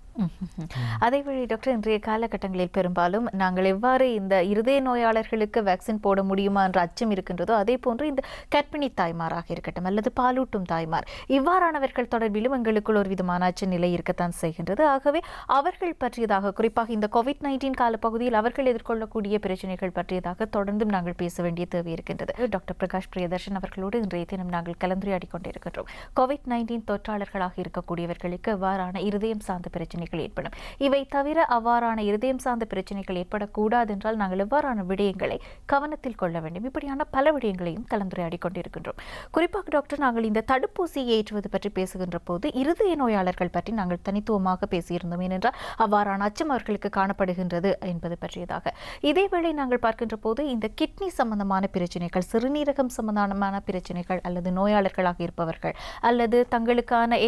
அதேவழி டாக்டர், இன்றைய காலகட்டங்களில் பெரும்பாலும் நாங்கள் எவ்வாறு இந்த இருதய நோயாளர்களுக்கு வேக்சின் போட முடியுமா என்ற அச்சம் இருக்கின்றதோ, அதே போன்று இந்த கர்ப்பிணி தாய்மாராக இருக்கட்டும் அல்லது பாலூட்டும் தாய்மார், இவ்வாறானவர்கள் தொடர்பிலும் எங்களுக்குள் ஒரு விதமான அச்ச நிலை இருக்கத்தான் செய்கின்றது. ஆகவே அவர்கள் பற்றியதாக, குறிப்பாக இந்த COVID-19 காலப்பகுதியில் அவர்கள் எதிர்கொள்ளக்கூடிய பிரச்சனைகள் பற்றியதாக தொடர்ந்தும் நாங்கள் பேச வேண்டிய தேவை இருக்கின்றது. டாக்டர் பிரகாஷ் பிரியதர்ஷன் அவர்களோடு இன்றைய தினம் நாங்கள் கலந்துரையாடி கொண்டிருக்கின்றோம். COVID-19 தொற்றாளர்களாக இருக்கக்கூடியவர்களுக்கு எவ்வாறான இருதயம் சார்ந்த பிரச்சனை ஏற்படும், இவை தவிர அவ்வாறான இருதயம் சார்ந்த பிரச்சனைகள் ஏற்படக்கூடாது என்றால் நாங்கள் எவ்வாறான விடயங்களை கவனத்தில் கொள்ள வேண்டும், இப்படியான பல விடயங்களையும் கலந்துரையாடி கொண்டிருக்கின்றோம். குறிப்பாக டாக்டர், நாங்கள் இந்த தடுப்பூசியை ஏற்றுவது பற்றி பேசுகின்ற போது இருதய நோயாளர்கள் பற்றி நாங்கள் தனித்துவமாக பேசியிருந்தோம். ஏனென்றால் அவ்வாறான அச்சம் அவர்களுக்கு காணப்படுகின்றது என்பது பற்றியதாக. இதேவேளை நாங்கள் பார்க்கின்ற போது இந்த கிட்னி சம்பந்தமான பிரச்சனைகள், சிறுநீரகம் சம்பந்தமான பிரச்சனைகள் அல்லது நோயாளர்களாக இருப்பவர்கள் அல்லது தங்களுக்கான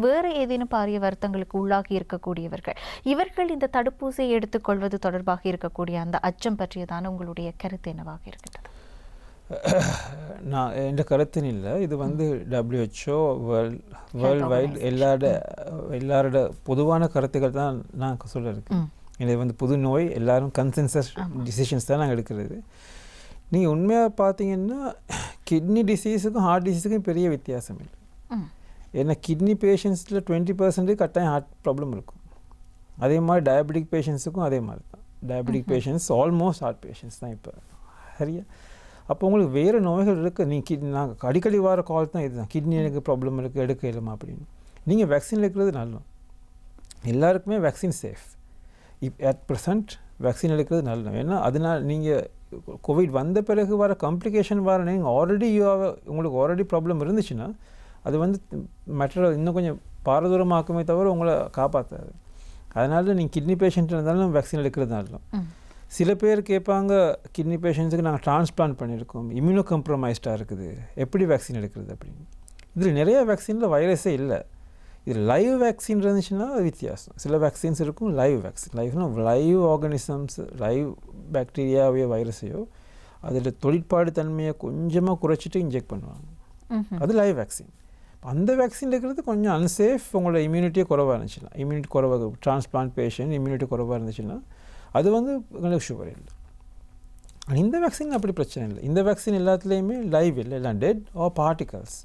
வேறு ஏதேனும் பாரிய வருத்தங்களுக்கு உள்ளாகி இருக்கக்கூடியவர்கள், இவர்கள் இந்த தடுப்பூசியை எடுத்துக்கொள்வது தொடர்பாக இருக்கக்கூடிய அந்த அச்சம் பற்றியதான உங்களுடைய கருத்து என்னவாக இருக்கின்றது? நான் என்ற கருத்துன்னு இல்லை, இது வந்து WHO வேர்ல்ட் வைட் எல்லாரோட பொதுவான கருத்துக்கள் தான் நான் சொல்ல இருக்கேன். இது வந்து புது நோய், எல்லாரும் கன்சென்சஸ் டிசிஷன்ஸ் தான் நாங்கள் எடுக்கிறது. நீங்கள் உண்மையாக பார்த்தீங்கன்னா கிட்னி டிசீஸுக்கும் ஹார்ட் டிசீஸுக்கும் பெரிய வித்தியாசம் இல்லை. ஏன்னா கிட்னி பேஷண்ட்ஸில் 20% கட்டாயம் ஹார்ட் ப்ராப்ளம் இருக்கும். அதே மாதிரி டயபெட்டிக் பேஷண்ட்ஸுக்கும் அதே மாதிரி தான். Diabetic patients almost heart patients தான் இப்போ. சரியா? அப்போ உங்களுக்கு வேறு நோய்கள் இருக்குது. நாங்கள் அடிக்கடி வர கால் தான் இதுதான், கிட்னி எனக்கு ப்ராப்ளம் இருக்குது, எடுக்க இயலுமா அப்படின்னு. நீங்கள் வேக்சின் எடுக்கிறது நல்லது, எல்லாருக்குமே vaccine safe. At present vaccine எடுக்கிறது நல்லது. ஏன்னா அதனால் நீங்கள் கோவிட் வந்த பிறகு வர காம்ப்ளிகேஷன் வர, நீங்கள் உங்களுக்கு ஆல்ரெடி ப்ராப்ளம் இருந்துச்சுன்னா அது வந்து மெட்டர் இன்னும் கொஞ்சம் பாரதூரமாக்குமே தவிர உங்களை காப்பாற்றாது. அதனால நீங்கள் கிட்னி பேஷண்ட் இருந்தாலும் வேக்சின் எடுக்கிறது நல்லது. சில பேர் கேட்பாங்க, கிட்னி பேஷண்ட்ஸுக்கு நாங்கள் டிரான்ஸ்பிளான்ட் பண்ணியிருக்கோம், இம்யூனோ கம்ப்ரமைஸ்டாக இருக்குது, எப்படி வேக்சின் எடுக்கிறது அப்படின்னு. இதில் நிறைய வேக்சினில் வைரஸே இல்லை. இதில் லைவ் வேக்சின் இருந்துச்சுன்னா வித்தியாசம். சில வேக்சின்ஸ் இருக்கும் live vaccine. Live organisms, live பாக்டீரியாவையோ வைரஸையோ அதில் தொழிற்பாடு தன்மையை கொஞ்சமாக குறைச்சிட்டு இன்ஜெக்ட் பண்ணுவாங்க. அது லைவ் வேக்சின். அந்த வேக்சின் இருக்கிறது கொஞ்சம் அன்சேஃப். உங்களோட இம்யூனிட்டியே குறைவாக இருந்துச்சுன்னா, இம்யூனிட்டி குறைவாக டிரான்ஸ்பிளான்ட் பேஷண்ட் இம்யூனிட்டி குறைவாக இருந்துச்சுன்னா அது வந்து உங்களுக்கு சுகர் இல்லை. இந்த வேக்சின் அப்படி பிரச்சனை இல்லை. இந்த வேக்சின் எல்லாத்துலேயுமே லைவ் இல்லை, எல்லாம் டெட் பார்ட்டிகல்ஸ்.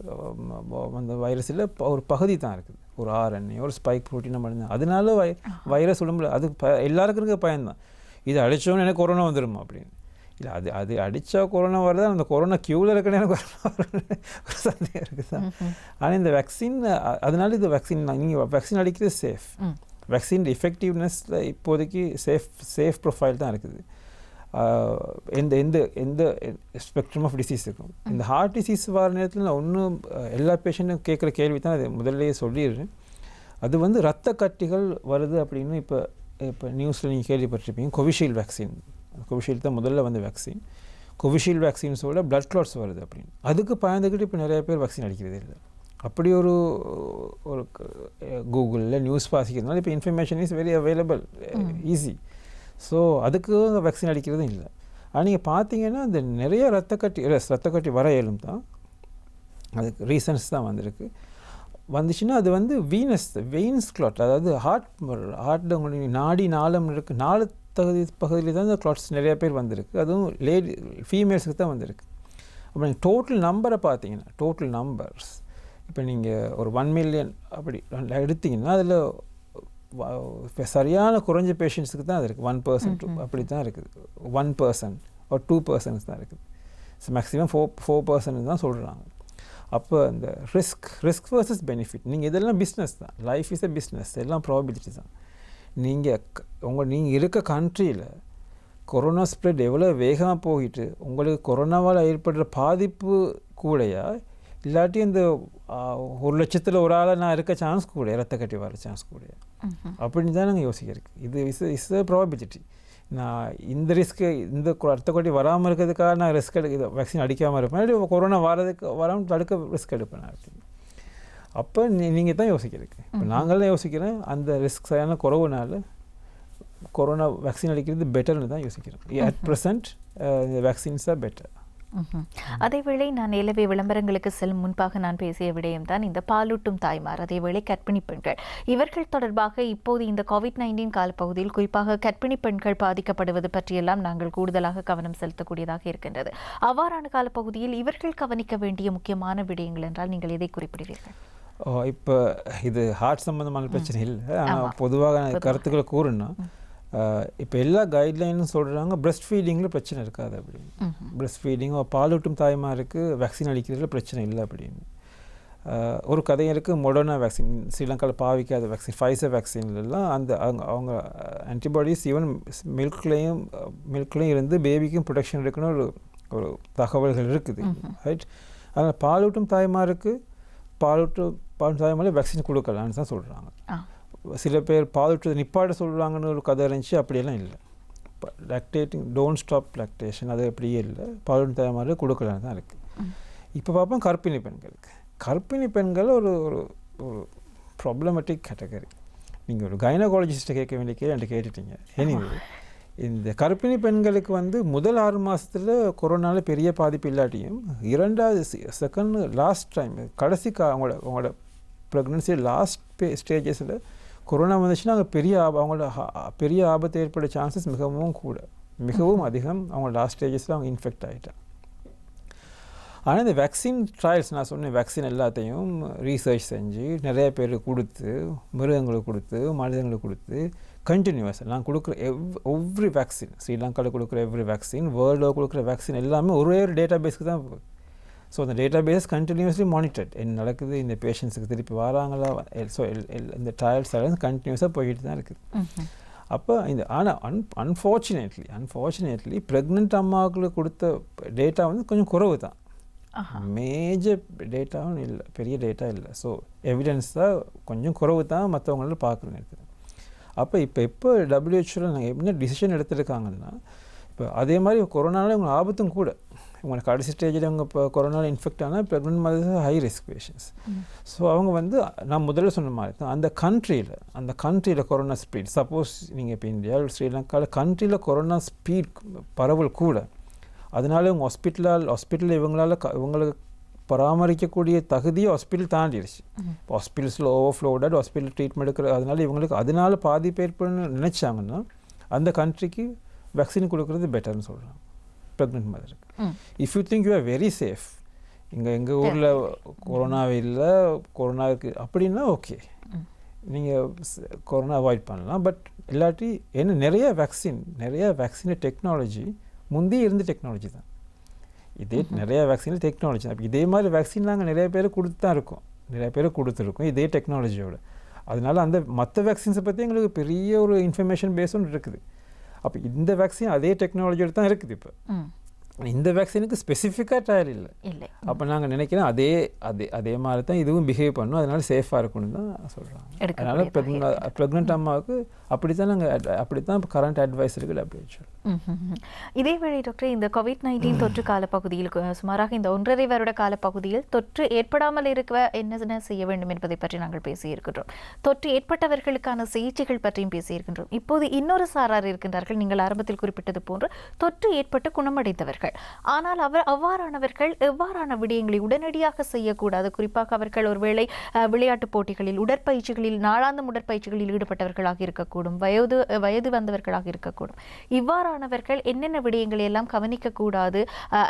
அந்த வைரஸில் ஒரு பகுதி தான் இருக்குது, ஒரு RNA ஒரு ஸ்பைக் ப்ரோட்டீனை மட்டும்தான். அதனால வைரஸ் உடம்புல அது எல்லாருக்கும் இருக்க பயன்தான். இது அடித்தோன்னு எனக்கு கொரோனா வந்துடுமா அப்படின்னு இல்லை. அது அடித்தா கொரோனா வருது, அந்த கொரோனா க்யூவில் இருக்கணும் எனக்கு கொரோனா வரும்னு ஒரு சந்தேகம் இருக்குது தான். ஆனால் இந்த வேக்சின், அதனால இது வேக்சின் நீங்கள் வேக்சின் அடிக்கிறது சேஃப். வேக்சின் எஃபெக்டிவ்னஸில் இப்போதைக்கு சேஃப் ப்ரொஃபைல் தான் இருக்குது. எந்த ஸ்பெக்ட்ரம் ஆஃப் டிசீஸ் இருக்கும். இந்த ஹார்ட் டிசீஸ் வர நேரத்தில் நான் ஒன்றும் எல்லா பேஷண்ட்டும் கேட்குற கேள்வி தான், அது முதல்லையே சொல்லிடுறேன். அது வந்து இரத்த கட்டிகள் வருது அப்படின்னு இப்போ நியூஸில் நீங்கள் கேள்விப்பட்டிருப்பீங்க. கோவிஷீல்டு வேக்சின், கோவிஷீல்டு தான் முதல்ல வந்த வேக்சின். கோவிஷீல்டு வேக்சின்ஸோட பிளட் கிளாட்ஸ் வருது அப்படின்னு அதுக்கு பயந்துக்கிட்டு இப்போ நிறைய பேர் வேக்சின் அடிக்கிறதே இல்லை. அப்படி ஒரு கூகுளில் நியூஸ் வாசிக்கிறதுனால இப்போ information is very available, easy. So அதுக்கு வேக்சின் அடிக்கிறதும் இல்லை. ஆனால் நீங்கள் பார்த்தீங்கன்னா இந்த நிறைய ரத்த கட்டி வர இயலும் தான், அதுக்கு ரீசன்ஸ் தான் வந்துச்சுன்னா அது வந்து வெயின்ஸ் கிளாட், அதாவது ஹார்ட்டில் உங்களுக்கு நாடி நாளம் இருக்குது, நாலு பகுதியில் தான் இந்த கிளாட்ஸ் நிறைய பேர் வந்திருக்கு. அதுவும் ஃபீமேல்ஸுக்கு தான் வந்திருக்கு. அப்போ நீங்கள் டோட்டல் நம்பரை பார்த்தீங்கன்னா, டோட்டல் நம்பர்ஸ் இப்போ நீங்கள் ஒரு 1 மில்லியன் அப்படி எடுத்திங்கன்னா அதில் சரியான குறைஞ்ச பேஷண்ட்ஸுக்கு தான் அது இருக்குது. 1% அப்படி தான் இருக்குது. 1% or 2% தான் இருக்குது. ஸோ மேக்ஸிமம் 4% தான் சொல்கிறாங்க. அப்போ இந்த ரிஸ்க் வர்சஸ் பெனிஃபிட், நீங்கள் இதெல்லாம் பிஸ்னஸ் தான். லைஃப் இஸ் அ பிஸ்னஸ், எல்லாம் ப்ராபபிலிட்டி தான். நீங்கள் இருக்க கண்ட்ரியில் கொரோனா ஸ்ப்ரெட் எவ்வளோ வேகமாக போயிட்டு உங்களுக்கு கொரோனாவால் ஏற்படுற பாதிப்பு கூடயா இல்லாட்டி இந்த 1,00,000 ஒரு ஆளாக நான் இருக்க சான்ஸ் கூட ரத்த கட்டி வர சான்ஸ் கூடயா அப்படின்னு தான் நாங்கள் யோசிக்கிறோம். இது இஸ் ப்ராபபிலிட்டி. நான் இந்த ரிஸ்க்கு இந்த ரத்த கட்டி வராமல் இருக்கிறதுக்காக நான் ரிஸ்க் இது வேக்சின் அடிக்காமல் இருப்பேன், இல்லை கொரோனா வராமல் தடுக்க ரிஸ்க் எடுப்பேன் அப்படின்னு. அப்போ நீங்கள் தான் யோசிக்கிறீங்க. இப்போ நாங்கள் தான் யோசிக்கிறேன் அந்த ரிஸ்க் சரியான குறவுனால கொரோனா வேக்சின் அடிக்கிறது பெட்டர்னு தான் யோசிக்கிறோம். அட் ப்ரெசன்ட் இந்த வேக்சின்ஸ் ஆர் பெட்டர். அதேவேளை நான் நிலவே விளம்பரங்களுக்கு செல்லும் முன்பாக நான் பேசிய விடயம்தான் இந்த பாலூட்டும் தாய்மார், அதேவேளை கர்ப்பிணி பெண்கள், இவர்கள் தொடர்பாக இப்போது இந்த COVID-19 காலப்பகுதியில் குறிப்பாக கர்ப்பிணி பெண்கள் பாதிக்கப்படுவது பற்றியெல்லாம் நாங்கள் கூடுதலாக கவனம் செலுத்தக்கூடியதாக இருக்கின்றது. அவ்வாறான காலப்பகுதியில் இவர்கள் கவனிக்க வேண்டிய முக்கியமான விடயங்கள் என்றால் நீங்கள் எதை குறிப்பிடுவீர்கள்? இப்போ இது ஹார்ட் சம்மந்தமான பிரச்சனை இல்லை, ஆனால் பொதுவாக கருத்துக்களை கூறுன்னா இப்போ எல்லா கைட்லைனும் சொல்கிறாங்க பிரெஸ்ட் ஃபீடிங்கில் பிரச்சனை இருக்காது அப்படின்னு. பிரெஸ்ட் ஃபீடிங் பாலூட்டும் தாய்மாருக்கு வேக்சின் அளிக்கிறதுல பிரச்சனை இல்லை அப்படின்னு. ஒரு கதையும் இருக்குது. மொடர்னா வேக்சின் ஸ்ரீலங்காவில் பாவிக்காத வேக்சின் ஃபைசர் வேக்சின்லாம் அந்த அவங்க ஆன்டிபாடிஸ் ஈவன் மில்க்லேயும் இருந்து பேபிக்கும் ப்ரொடெக்ஷன் இருக்குன்னு ஒரு தகவல்கள் இருக்குது, ரைட்? அதனால் பாலூட்டும் தாய்மாருக்கு பாலூட்டும் தாய்மாரில் வேக்சின் கொடுக்கலான்னு தான் சொல்கிறாங்க. சில பேர் பாலூட்டுறது நிப்பாட்ட சொல்கிறாங்கன்னு ஒரு கதை இருந்துச்சு, அப்படியெல்லாம் இல்லை. லாக்டேட்டிங் டோன்ட் ஸ்டாப் லாக்டேஷன் அது அப்படியே இல்லை, பாலூட்டும் தாய்மாரி கொடுக்கலான்னு தான் இருக்குது. இப்போ பார்ப்போம் கர்ப்பிணி பெண்களுக்கு. கர்ப்பிணி பெண்கள் ஒரு ஒரு ஒரு ப்ராப்ளமேட்டிக் கேட்டகரி. நீங்கள் ஒரு கைனகாலஜிஸ்ட்டை கேட்க வேண்டிய கேள்வி என்கிட்ட கேட்டுட்டீங்க. எனிவே இந்த கர்ப்பிணி பெண்களுக்கு முதல் 6 மாதத்தில் கொரோனாவில் பெரிய பாதிப்பு இல்லாட்டியும் 2வது லாஸ்ட் டைம் கடைசி அவங்களோட ப்ரெக்னன்சி லாஸ்ட் ஸ்டேஜஸில் கொரோனா வந்துச்சுன்னா அங்கே அவங்களோட பெரிய ஆபத்து ஏற்பட சான்சஸ் மிகவும் அதிகம். அவங்க லாஸ்ட் ஸ்டேஜஸில் அவங்க இன்ஃபெக்ட் ஆகிட்டாங்க. ஆனால் இந்த வேக்சின் ட்ரையல்ஸ் நான் சொன்னேன், வேக்சின் எல்லாத்தையும் ரீசர்ச் செஞ்சு நிறைய பேர் கொடுத்து மிருகங்களுக்கு கொடுத்து மனிதங்களுக்கு கொடுத்து கண்டினியூஸாக நான் கொடுக்குற எவ்ரி வேக்சின், ஸ்ரீலங்காவில் கொடுக்குற எவ்ரி வேக்சின், வேர்ல்டில் கொடுக்குற வேக்சின் எல்லாமே ஒரே ஒரு டேட்டா பேஸ்க்கு தான் போகுது. ஸோ அந்த டேட்டா பேஸ் கண்டினியூஸ்லி மானிட்டர்ட், என்ன நடக்குது, இந்த பேஷண்ட்ஸுக்கு திருப்பி வராங்களா, ஸோ இந்த ட்ரையல்ஸ் எல்லாம் கண்டினியூஸாக போய்கிட்டு தான் இருக்குது. அப்போ ஆனால் அன்ஃபார்ச்சுனேட்லி ப்ரெக்னென்ட் அம்மாவுக்கு கொடுத்த டேட்டா கொஞ்சம் குறைவு தான், மேஜர் டேட்டாவும் இல்லை, பெரிய டேட்டா இல்லை. ஸோ எவிடன்ஸ் தான் கொஞ்சம் குறைவு தான் மற்றவங்களால பார்க்குறேன்னு இருக்குது. அப்போ இப்போ WHO நாங்கள் என்ன டிசிஷன் எடுத்துருக்காங்கன்னா, இப்போ அதே மாதிரி கொரோனாவில் இவங்க ஆபத்தும் கூட, இவங்க கடைசி ஸ்டேஜில் இவங்க இப்போ கொரோனாவில் இன்ஃபெக்ட் ஆனால் pregnant mothers high risk patients. So அவங்க நான் முதல்ல சொன்ன மாதிரி தான் அந்த கண்ட்ரியில் கொரோனா ஸ்பீட், சப்போஸ் நீங்கள் இப்போ இந்தியா ஸ்ரீலங்காவில் கண்ட்ரியில் கொரோனா ஸ்பீட் பரவல் கூட, அதனால இவங்க ஹாஸ்பிட்டலில் இவங்களுக்கு பராமரிக்கக்கூடிய தகுதியை ஹாஸ்பிட்டல் தாண்டிடுச்சு. இப்போ ஹாஸ்பிட்டல்ஸில் ஓவர்ஃப்ளோடட் ஹாஸ்பிட்டல் ட்ரீட்மெண்ட் எடுக்கிற அதனால பாதிப்பு ஏற்படுன்னு நினச்சாங்கன்னா அந்த கண்ட்ரிக்கு வேக்சின் கொடுக்குறது பெட்டர்னு சொல்கிறாங்க ப்ரெக்னென்ட் மதருக்கு. If you think you are very safe, எங்கள் ஊரில் கொரோனா இருக்குது அப்படின்னா ஓகே, நீங்கள் கொரோனா அவாய்ட் பண்ணலாம். பட் இல்லாட்டி நிறைய வேக்சின் டெக்னாலஜி முந்தி இருந்த டெக்னாலஜி தான், நிறைய வேக்சின் டெக்னாலஜி தான். இதே மாதிரி வேக்சின் நாங்கள் நிறைய பேர் கொடுத்துருக்கோம் இதே டெக்னாலஜியோட. அதனால அந்த மற்ற வேக்சின்ஸை பற்றி எங்களுக்கு பெரிய ஒரு இன்ஃபர்மேஷன் பேஸ் ஒன்று இருக்குது. அப்போ இந்த வேக்சின் அதே டெக்னாலஜியோட தான் இருக்குது. இப்போ இந்த வேக்சினுக்கு ஸ்பெசிஃபிக்காக ட்ரையல் இல்லை. அப்போ நாங்கள் நினைக்கிறோம் அதே மாதிரி தான் இதுவும் பிஹேவ் பண்ணும், அதனால சேஃபாக இருக்கும்னு தான் சொல்கிறாங்க. அதனால் ப்ரெக்னென்ட் அம்மாவுக்கு அப்படித்தான் இப்போ கரண்ட் அட்வைஸ் இருக்குது WHO. இதேவேளை டாக்டர், இந்த COVID-19 தொற்று காலப்பகுதியில் சுமாராக இந்த 1.5 வருட காலப்பகுதியில் தொற்று ஏற்படாமல் இருக்க என்ன செய்ய வேண்டும் என்பதை பற்றி நாங்கள் பேசியிருக்கின்றோம். தொற்று ஏற்பட்டவர்களுக்கான சிகிச்சைகள் பற்றியும் பேசியிருக்கின்றோம். இப்போது இன்னொரு சாரார் இருக்கின்றார்கள், நீங்கள் ஆரம்பத்தில் குறிப்பிட்டது போன்று தொற்று ஏற்பட்டு குணமடைந்தவர்கள். ஆனால் அவ்வாறானவர்கள் எவ்வாறான விடயங்களை உடனடியாக செய்யக்கூடாது. குறிப்பாக அவர்கள் ஒருவேளை விளையாட்டுப் போட்டிகளில் உடற்பயிற்சிகளில் நாளாந்தம் உடற்பயிற்சிகளில் ஈடுபட்டவர்களாக இருக்கக்கூடும், வயது வந்தவர்களாக இருக்கக்கூடும். இவ்வாறானவர்கள் என்னென்ன விடயங்களை எல்லாம் கவனிக்கக்கூடாது,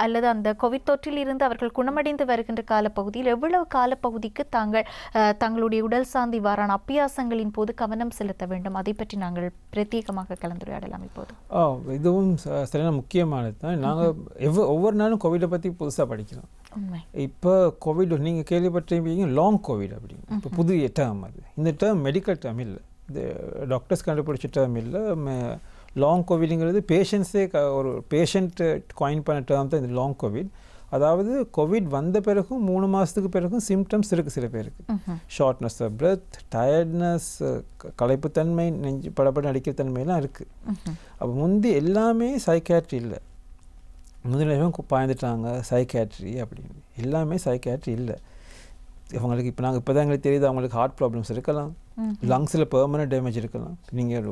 அல்லது அந்த கோவிட் தொற்றில் இருந்து அவர்கள் குணமடைந்து வருகின்ற காலப்பகுதியில் எவ்வளவு காலப்பகுதிக்கு தங்களுடைய உடல் சார்ந்த இவ்வாறான அபியாசங்களின் போது கவனம் செலுத்த வேண்டும், அதை பற்றி நாங்கள் பிரத்யேகமாக கலந்துரையாடலாம். இப்போது இதுவும் சரியான முக்கியமானது தான். நாங்கள் ஒவ்வொரு நாளும் கோவிடை பற்றி புதுசாக படிக்கிறோம். இப்போ கோவிட் நீங்கள் கேள்விப்பட்டிருப்பீங்க லாங் கோவிட் அப்படின்னு. இப்போ புது டேர்ம், அது இந்த டேர்ம் மெடிக்கல் டேர்ம் இல்லை, டாக்டர்ஸ் கண்டுபிடிச்ச டேர்ம் இல்லை. லாங் கோவிடுங்கிறது பேஷண்ட்ஸே ஒரு பேஷண்ட் காயின் பண்ண டேர்ம் தான் இந்த லாங் கோவிட். அதாவது கோவிட் வந்த பிறகும் 3 மாதத்துக்கு பிறகும் சிம்டம்ஸ் இருக்குது சில பேருக்கு. ஷார்ட்னஸ் ஆஃப் பிரெத், டயர்ட்னஸ், களைப்புத்தன்மை, நெஞ்சு படப்பட அடிக்கிற தன்மையெல்லாம் இருக்குது. அப்போ முந்தி எல்லாமே சைக்காட்ரி இல்லை. முதல்ல பாய்ந்துட்டாங்க சைக்காட்ரி அப்படின்னு. எல்லாமே சைக்காட்ரி இல்லை. இவங்களுக்கு இப்போ இப்போ தான் எங்களுக்கு தெரியுது அவங்களுக்கு ஹார்ட் ப்ராப்ளம்ஸ் இருக்கலாம், லங்ஸில் பெர்மனன்ட் டேமேஜ் இருக்கலாம். நீங்கள்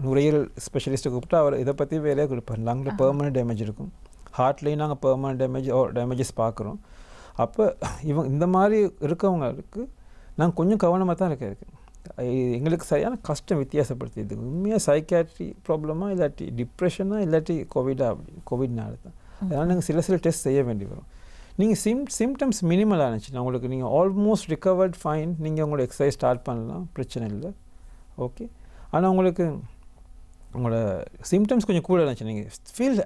நுரையீரல் ஸ்பெஷலிஸ்ட்டை கூப்பிட்டா அவர் இதை பற்றி வேலையாக கொடுப்பார். லங்கில் பெர்மனன்ட் டேமேஜ் இருக்கும், ஹார்ட்லேயும் நாங்கள் பெர்மனன்ட் டேமேஜஸ் பார்க்குறோம். அப்போ இந்த மாதிரி இருக்கவங்களுக்கு நாங்கள் கொஞ்சம் கவனமாக தான் இருக்கு. எங்களுக்கு சரியான கஷ்டம் வித்தியாசப்படுத்தியது. உண்மையாக சைக்காட்ரி ப்ராப்ளமா இல்லாட்டி டிப்ரெஷனா இல்லாட்டி கோவிட்னால தான். அதனால் நாங்கள் சில டெஸ்ட் செய்ய வேண்டி வரும். நீங்கள் சிம்டம்ஸ் மினிமலாக இருந்துச்சுன்னா உங்களுக்கு நீங்கள் ஆல்மோஸ்ட் ரிகவர்ட் ஃபைன், நீங்கள் உங்களோட எக்ஸசைஸ் ஸ்டார்ட் பண்ணலாம், பிரச்சனை இல்லை, ஓகே. ஆனால் உங்களுக்கு உங்களோட சிம்டம்ஸ் கொஞ்சம் கூட இருந்துச்சு, நீங்கள் ஃபீல்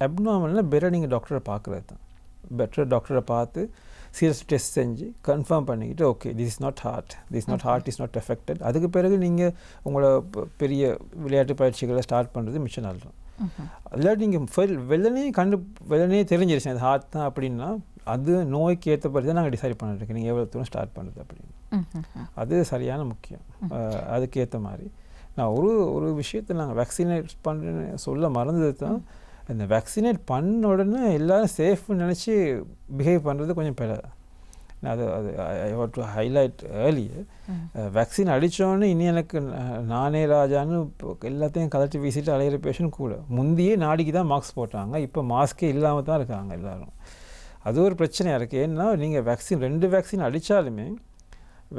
அப்நார்மல்னால் பெட்டர் நீங்கள் டாக்டரை பார்க்குறது தான். பெட்டர் டாக்டரை பார்த்து சீரியஸ் டெஸ்ட் செஞ்சு கன்ஃபார்ம் பண்ணிக்கிட்டு okay this is not heart is not affected. அதுக்கு பிறகு நீங்கள் உங்களோட பெரிய விளையாட்டு பயிற்சிகளை ஸ்டார்ட் பண்ணுறது மிச்சம் நல்லது. இல்லாட்டி நீங்கள் வெள்ளனே தெரிஞ்சிருச்சு அது ஹார்ட் தான் அப்படின்னா அது நோய்க்கு ஏற்றப்படி தான் நாங்கள் டிசைட் பண்ணிட்டுருக்கோம் நீங்கள் எவ்வளோ தூரம் ஸ்டார்ட் பண்ணுறது அப்படின்னு. அது சரியான முக்கியம். அதுக்கு ஏற்ற மாதிரி நான் ஒரு விஷயத்தை நாங்கள் வேக்சினேட் பண்ணுறேன்னு சொல்ல மறந்தது தான். இந்த வேக்சினேட் பண்ண உடனே எல்லோரும் சேஃப்னு நினச்சி பிஹேவ் பண்ணுறது கொஞ்சம் பெற. அது I want to highlight earlier. Vaccine அடித்தோன்னு இனி எனக்கு நானே ராஜான்னு எல்லாத்தையும் கலட்டி வீசிட்டு அலையிற பேஷண்ட் கூட. முந்தையே நாடிக்கு தான் மாஸ்க் போட்டாங்க, இப்போ மாஸ்கே இல்லாமல் தான் இருக்காங்க எல்லோரும். அது ஒரு பிரச்சனையாக இருக்குது. ஏன்னா நீங்கள் 2 வேக்சின் அடித்தாலுமே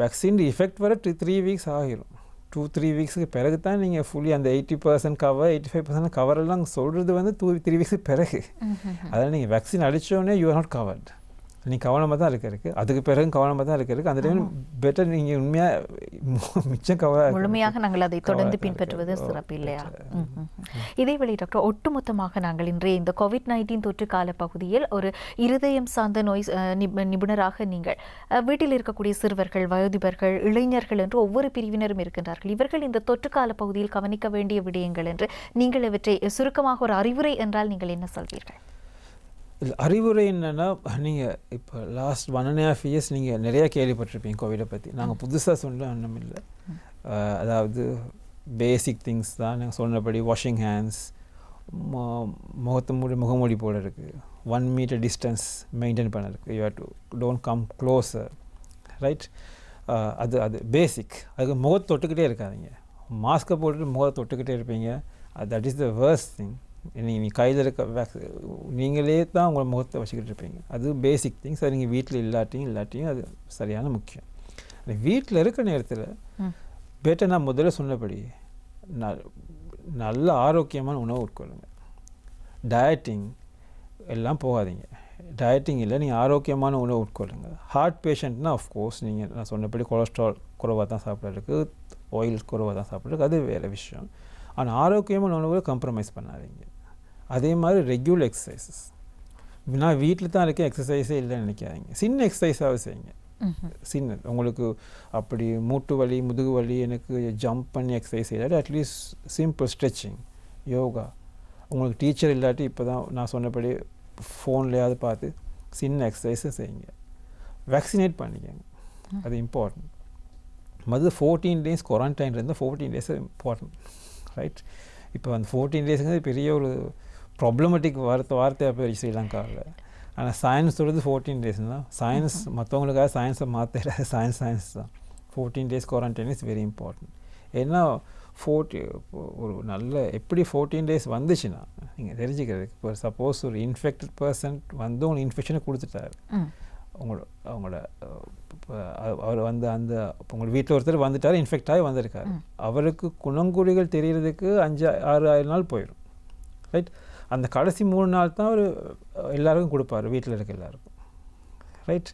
வேக்சின் எஃபெக்ட் வர 3 வீக்ஸ் ஆகிரும். 2-3 வீக்ஸுக்கு பிறகு தான் நீங்கள் ஃபுல்லி அந்த 80% கவர் 85% கவரெல்லாம் சொல்கிறது வந்து 2-3 வீக்ஸுக்கு பிறகு. அதனால் நீங்கள் வேக்சின் அடித்தோடனே யூ ஆர் நாட் கவர்ட். நீங்கள் கவனமாக தான் இருக்குது, அதுக்கு பிறகு கவனமாக தான் இருக்குது. அந்த டைம் பெட்டர் நீங்கள் உண்மையாக மிச்சம் முழுமையாக நாங்கள் அதை தொடர்ந்து பின்பற்றுவது சிறப்பு இல்லையா? இதேவேளை டாக்டர், ஒட்டுமொத்தமாக நாங்கள் இன்றைய இந்த COVID-19 தொற்று கால பகுதியில் ஒரு இருதயம் சார்ந்த நோய் நிபுணராக நீங்கள் வீட்டில் இருக்கக்கூடிய சிறுவர்கள், வயோதிபர்கள், இளைஞர்கள் என்று ஒவ்வொரு பிரிவினரும் இருக்கின்றார்கள். இவர்கள் இந்த தொற்று கால பகுதியில் கவனிக்க வேண்டிய விடயங்கள் என்று நீங்கள் இவற்றை சுருக்கமாக ஒரு அறிவுரை என்றால் நீங்கள் என்ன சொல்வீர்கள்? இல்லை, அறிவுரை என்னென்னா நீங்கள் இப்போ லாஸ்ட் 1.5 years நீங்கள் நிறையா கேள்விப்பட்டிருப்பீங்க கோவிடை பற்றி. நாங்கள் புதுசாக சொல்ல ஒன்றும் இல்லை. அதாவது பேசிக் திங்ஸ் தான் நாங்கள் சொன்னபடி வாஷிங் ஹேண்ட்ஸ், முகமூடி போட இருக்குது, 1 meter டிஸ்டன்ஸ் மெயின்டைன் பண்ண இருக்குது, you have to don't come closure, right. அது பேசிக். அதுக்கு முகத்தை தொட்டுக்கிட்டே இருக்காதிங்க. மாஸ்க்கை போட்டுட்டு முகத்தை தொட்டுக்கிட்டே இருப்பீங்க, that is the worst thing. நீங்கள் கையில் இருக்க நீங்களே தான் உங்களை முகத்தை வச்சுக்கிட்டு இருப்பீங்க. அது பேசிக் திங்ஸ். அது நீங்கள் வீட்டில் இல்லாட்டியும் அது சரியான முக்கியம். வீட்டில் இருக்க நேரத்தில் பெட்டர் நான் முதல்ல சொன்னபடி நல்ல ஆரோக்கியமான உணவு உட்கொள்ளுங்க. டயட்டிங் எல்லாம் போகாதீங்க. டயட்டிங் இல்லை, நீங்கள் ஆரோக்கியமான உணவு உட்கொள்ளுங்க. ஹார்ட் பேஷண்ட்னா ஆஃப்கோர்ஸ் நீங்கள் நான் சொன்னபடி கொலஸ்ட்ரால் குறைவாக தான் சாப்பிட்றதுக்கு, ஆயில் குறைவாக தான் சாப்பிட்றதுக்கு, அது வேறு விஷயம். ஆனால் ஆரோக்கியமான உணவுகளை காம்ப்ரமைஸ் பண்ணாதீங்க. அதே மாதிரி ரெகுலர் எக்ஸசைசஸ். நான் வீட்டில் தான் இருக்கேன், எக்ஸசைஸே இல்லைன்னு நினைக்காதீங்க. சின்ன எக்ஸசைஸாகவே செய்யுங்க. சின்ன உங்களுக்கு அப்படி மூட்டு வலி, முதுகு வலி, எனக்கு ஜம்ப் பண்ணி எக்ஸசைஸ் இல்லாட்டி அட்லீஸ்ட் சிம்பிள் ஸ்ட்ரெச்சிங், யோகா. உங்களுக்கு டீச்சர் இல்லாட்டி இப்போ தான் நான் சொன்னபடி ஃபோன்லேயாவது பார்த்து சின்ன எக்ஸசைஸை செய்யுங்க. வேக்சினேட் பண்ணிக்கங்க, அது இம்பார்ட்டன்ட். மது 14 days குவாரண்டைன் இருந்தால் 14 days இம்பார்ட்டன்ட், ரைட். இப்போ அந்த 14 daysங்கிறது பெரிய ஒரு ப்ராப்ளமேட்டிக் வார்த்தையாக போய் ஸ்ரீலங்காவில். ஆனால் சயின்ஸ் சொல்கிறது 14 daysனா சயின்ஸ் மற்றவங்களுக்காக சயின்ஸை மாற்ற சயின்ஸ் தான். 14 days quarantine is very important. ஏன்னா ஒரு நல்ல எப்படி 14 days வந்துச்சுன்னா நீங்கள் தெரிஞ்சுக்கிறதுக்கு, இப்போ சப்போஸ் ஒரு இன்ஃபெக்டட் பர்சன் வந்து உங்களுக்கு இன்ஃபெக்ஷனை கொடுத்துட்டாரு, அவங்களோட அவர் வந்து உங்கள் வீட்டில் ஒருத்தர் வந்துட்டார், இன்ஃபெக்ட் ஆகி வந்திருக்காரு, அவருக்கு குணங்குறிகள் தெரியறதுக்கு 5-6 நாள் போயிடும், ரைட். அந்த கடைசி 3 நாள் தான் அவர் எல்லாருக்கும் கொடுப்பார், வீட்டில் இருக்க எல்லாருக்கும், ரைட்.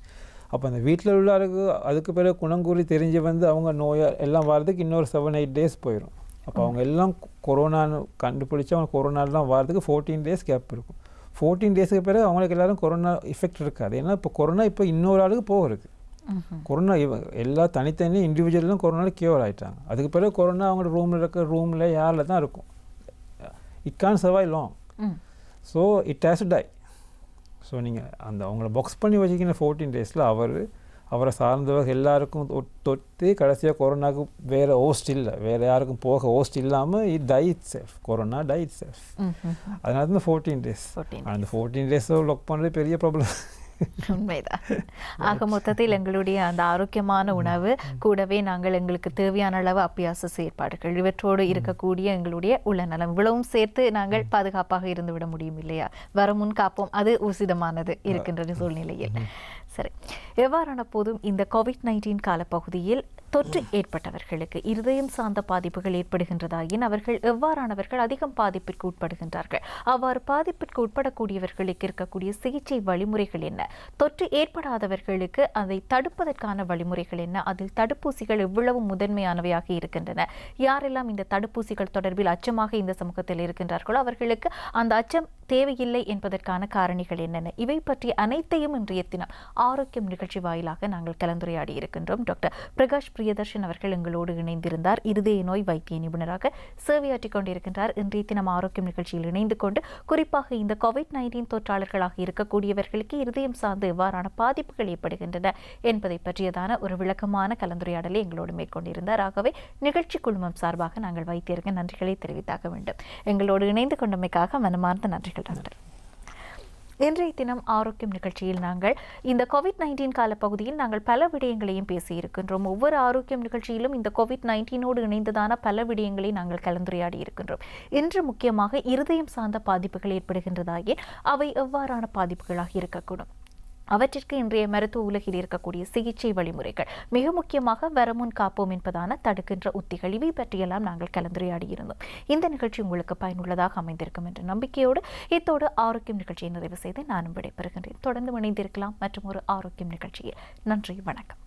அப்போ அந்த வீட்டில் உள்ளாருக்கு அதுக்கு பிறகு குணங்குறி தெரிஞ்சு வந்து அவங்க நோயாக எல்லாம் வர்றதுக்கு இன்னொரு 7-8 days போயிடும். அப்போ அவங்க எல்லாம் கொரோனான்னு கண்டுபிடிச்சி அவங்க கொரோனாலாம் வர்றதுக்கு 14 days கேப் இருக்கும். 14 daysக்கு பிறகு அவங்களுக்கு எல்லோரும் கொரோனா எஃபெக்ட் இருக்காது. ஏன்னா இப்போ கொரோனா இப்போ இன்னொரு ஆளுக்கு போகிறது. கொரோனா எல்லா தனித்தனி இண்டிவிஜுவலும் கொரோனாவில் கியூர் ஆகிட்டாங்க. அதுக்கு பிறகு கொரோனா அவங்களோட ரூமில் யாரில் தான் இருக்கும். It can't survive long. So it has to die. So நீங்கள் அவங்கள பாக்ஸ் பண்ணி வச்சுக்கிற 14 டேஸில் அவரை சார்ந்தவர்கள் எல்லாருக்கும் தொட்டு கடைசியாக கொரோனாவுக்கு வேறு ஹோஸ்ட் இல்லை, வேறு யாருக்கும் போக ஹோஸ்ட் இல்லாமல் it die itself. Corona die itself. அதனால தான் 14 டேஸ். அந்த 14 டேஸை லாக் பண்ணுறது பெரிய ப்ராப்ளம். உண்மைதான். ஆக மொத்தத்தில் எங்களுடைய அந்த ஆரோக்கியமான உணவு கூடவே நாங்கள் எங்களுக்கு தேவையான அளவு அபியாச செயற்பாடுகள் இவற்றோடு இருக்கக்கூடிய எங்களுடைய உளநலம் இவ்வளவும் சேர்த்து நாங்கள் பாதுகாப்பாக இருந்து விட முடியும் இல்லையா? வரமுன் காப்போம், அது உசிதமானது இருக்கின்ற சூழ்நிலையில். சரி, எவ்வாறான போதும் இந்த COVID-19 காலப்பகுதியில் தொற்று ஏற்பட்டவர்களுக்கு இருதயம் சார்ந்த பாதிப்புகள் ஏற்படுகின்றதாயின் அவர்கள் எவ்வாறானவர்கள் அதிகம் பாதிப்பிற்கு உட்படுகின்றார்கள்? அவ்வாறு பாதிப்பிற்கு உட்படக்கூடியவர்களுக்கு இருக்கக்கூடிய சிகிச்சை வழிமுறைகள் என்ன? தொற்று ஏற்படாதவர்களுக்கு அதை தடுப்பதற்கான வழிமுறைகள் என்ன? அதில் தடுப்பூசிகள் எவ்வளவு முதன்மையானவையாக இருக்கின்றன? யாரெல்லாம் இந்த தடுப்பூசிகள் தொடர்பில் அச்சமாக இந்த சமூகத்தில் இருக்கின்றார்களோ அவர்களுக்கு அந்த அச்சம் தேவையில்லை என்பதற்கான காரணிகள் என்னென்ன? இவை பற்றி அனைத்தையும் இன்றைய தினம் ஆரோக்கியம் நிகழ்ச்சி வாயிலாக நாங்கள் கலந்துரையாடி இருக்கின்றோம். டாக்டர் பிரகாஷ் பிரியதர்ஷன் அவர்கள் எங்களோடு இணைந்திருந்தார். இருதய நோய் வைத்திய நிபுணராக சேவையாற்றிக் கொண்டிருக்கின்றார். இன்றைய தினம் ஆரோக்கியம் நிகழ்ச்சியில் இணைந்து கொண்டு குறிப்பாக இந்த COVID-19 தொற்றாளர்களாக இருக்கக்கூடியவர்களுக்கு இருதயம் சார்ந்து எவ்வாறான பாதிப்புகள் ஏற்படுகின்றன என்பதை பற்றியதான ஒரு விளக்கமான கலந்துரையாடலை எங்களோடு மேற்கொண்டிருந்தார். ஆகவே நிகழ்ச்சி குழுமம் சார்பாக நாங்கள் வைத்தியருக்கு நன்றிகளை தெரிவித்தாக வேண்டும். எங்களோடு இணைந்து கொண்டமைக்காக மனமார்ந்த நன்றிகள் டாக்டர். இன்றைய தினம் ஆரோக்கியம் நிகழ்ச்சியில் நாங்கள் இந்த COVID-19 காலப்பகுதியில் நாங்கள் பல விடயங்களையும் பேசியிருக்கின்றோம். ஒவ்வொரு ஆரோக்கியம் நிகழ்ச்சியிலும் இந்த COVID-19ஓடு இணைந்ததான பல விடயங்களை நாங்கள் கலந்துரையாடி இருக்கின்றோம். இன்று முக்கியமாக இருதயம் சார்ந்த பாதிப்புகள் ஏற்படுகின்றதாயின் அவை எவ்வாறான பாதிப்புகளாக இருக்கக்கூடும், அவற்றிற்கு இன்றைய மருத்துவ உலகில் இருக்கக்கூடிய சிகிச்சை வழிமுறைகள், மிக முக்கியமாக வரமுன் காப்போம் என்பதான தடுக்கின்ற உத்திகள், இவை பற்றியெல்லாம் நாங்கள் கலந்துரையாடி இருந்தோம். இந்த நிகழ்ச்சி உங்களுக்கு பயனுள்ளதாக அமைந்திருக்கும் என்ற நம்பிக்கையோடு இத்தோடு ஆரோக்கியம் நிகழ்ச்சியை நிறைவு செய்து நானும் விடைபெறுகின்றேன். தொடர்ந்து இணைந்திருக்கலாம் மற்றும் ஒரு ஆரோக்கியம் நிகழ்ச்சியில். நன்றி, வணக்கம்.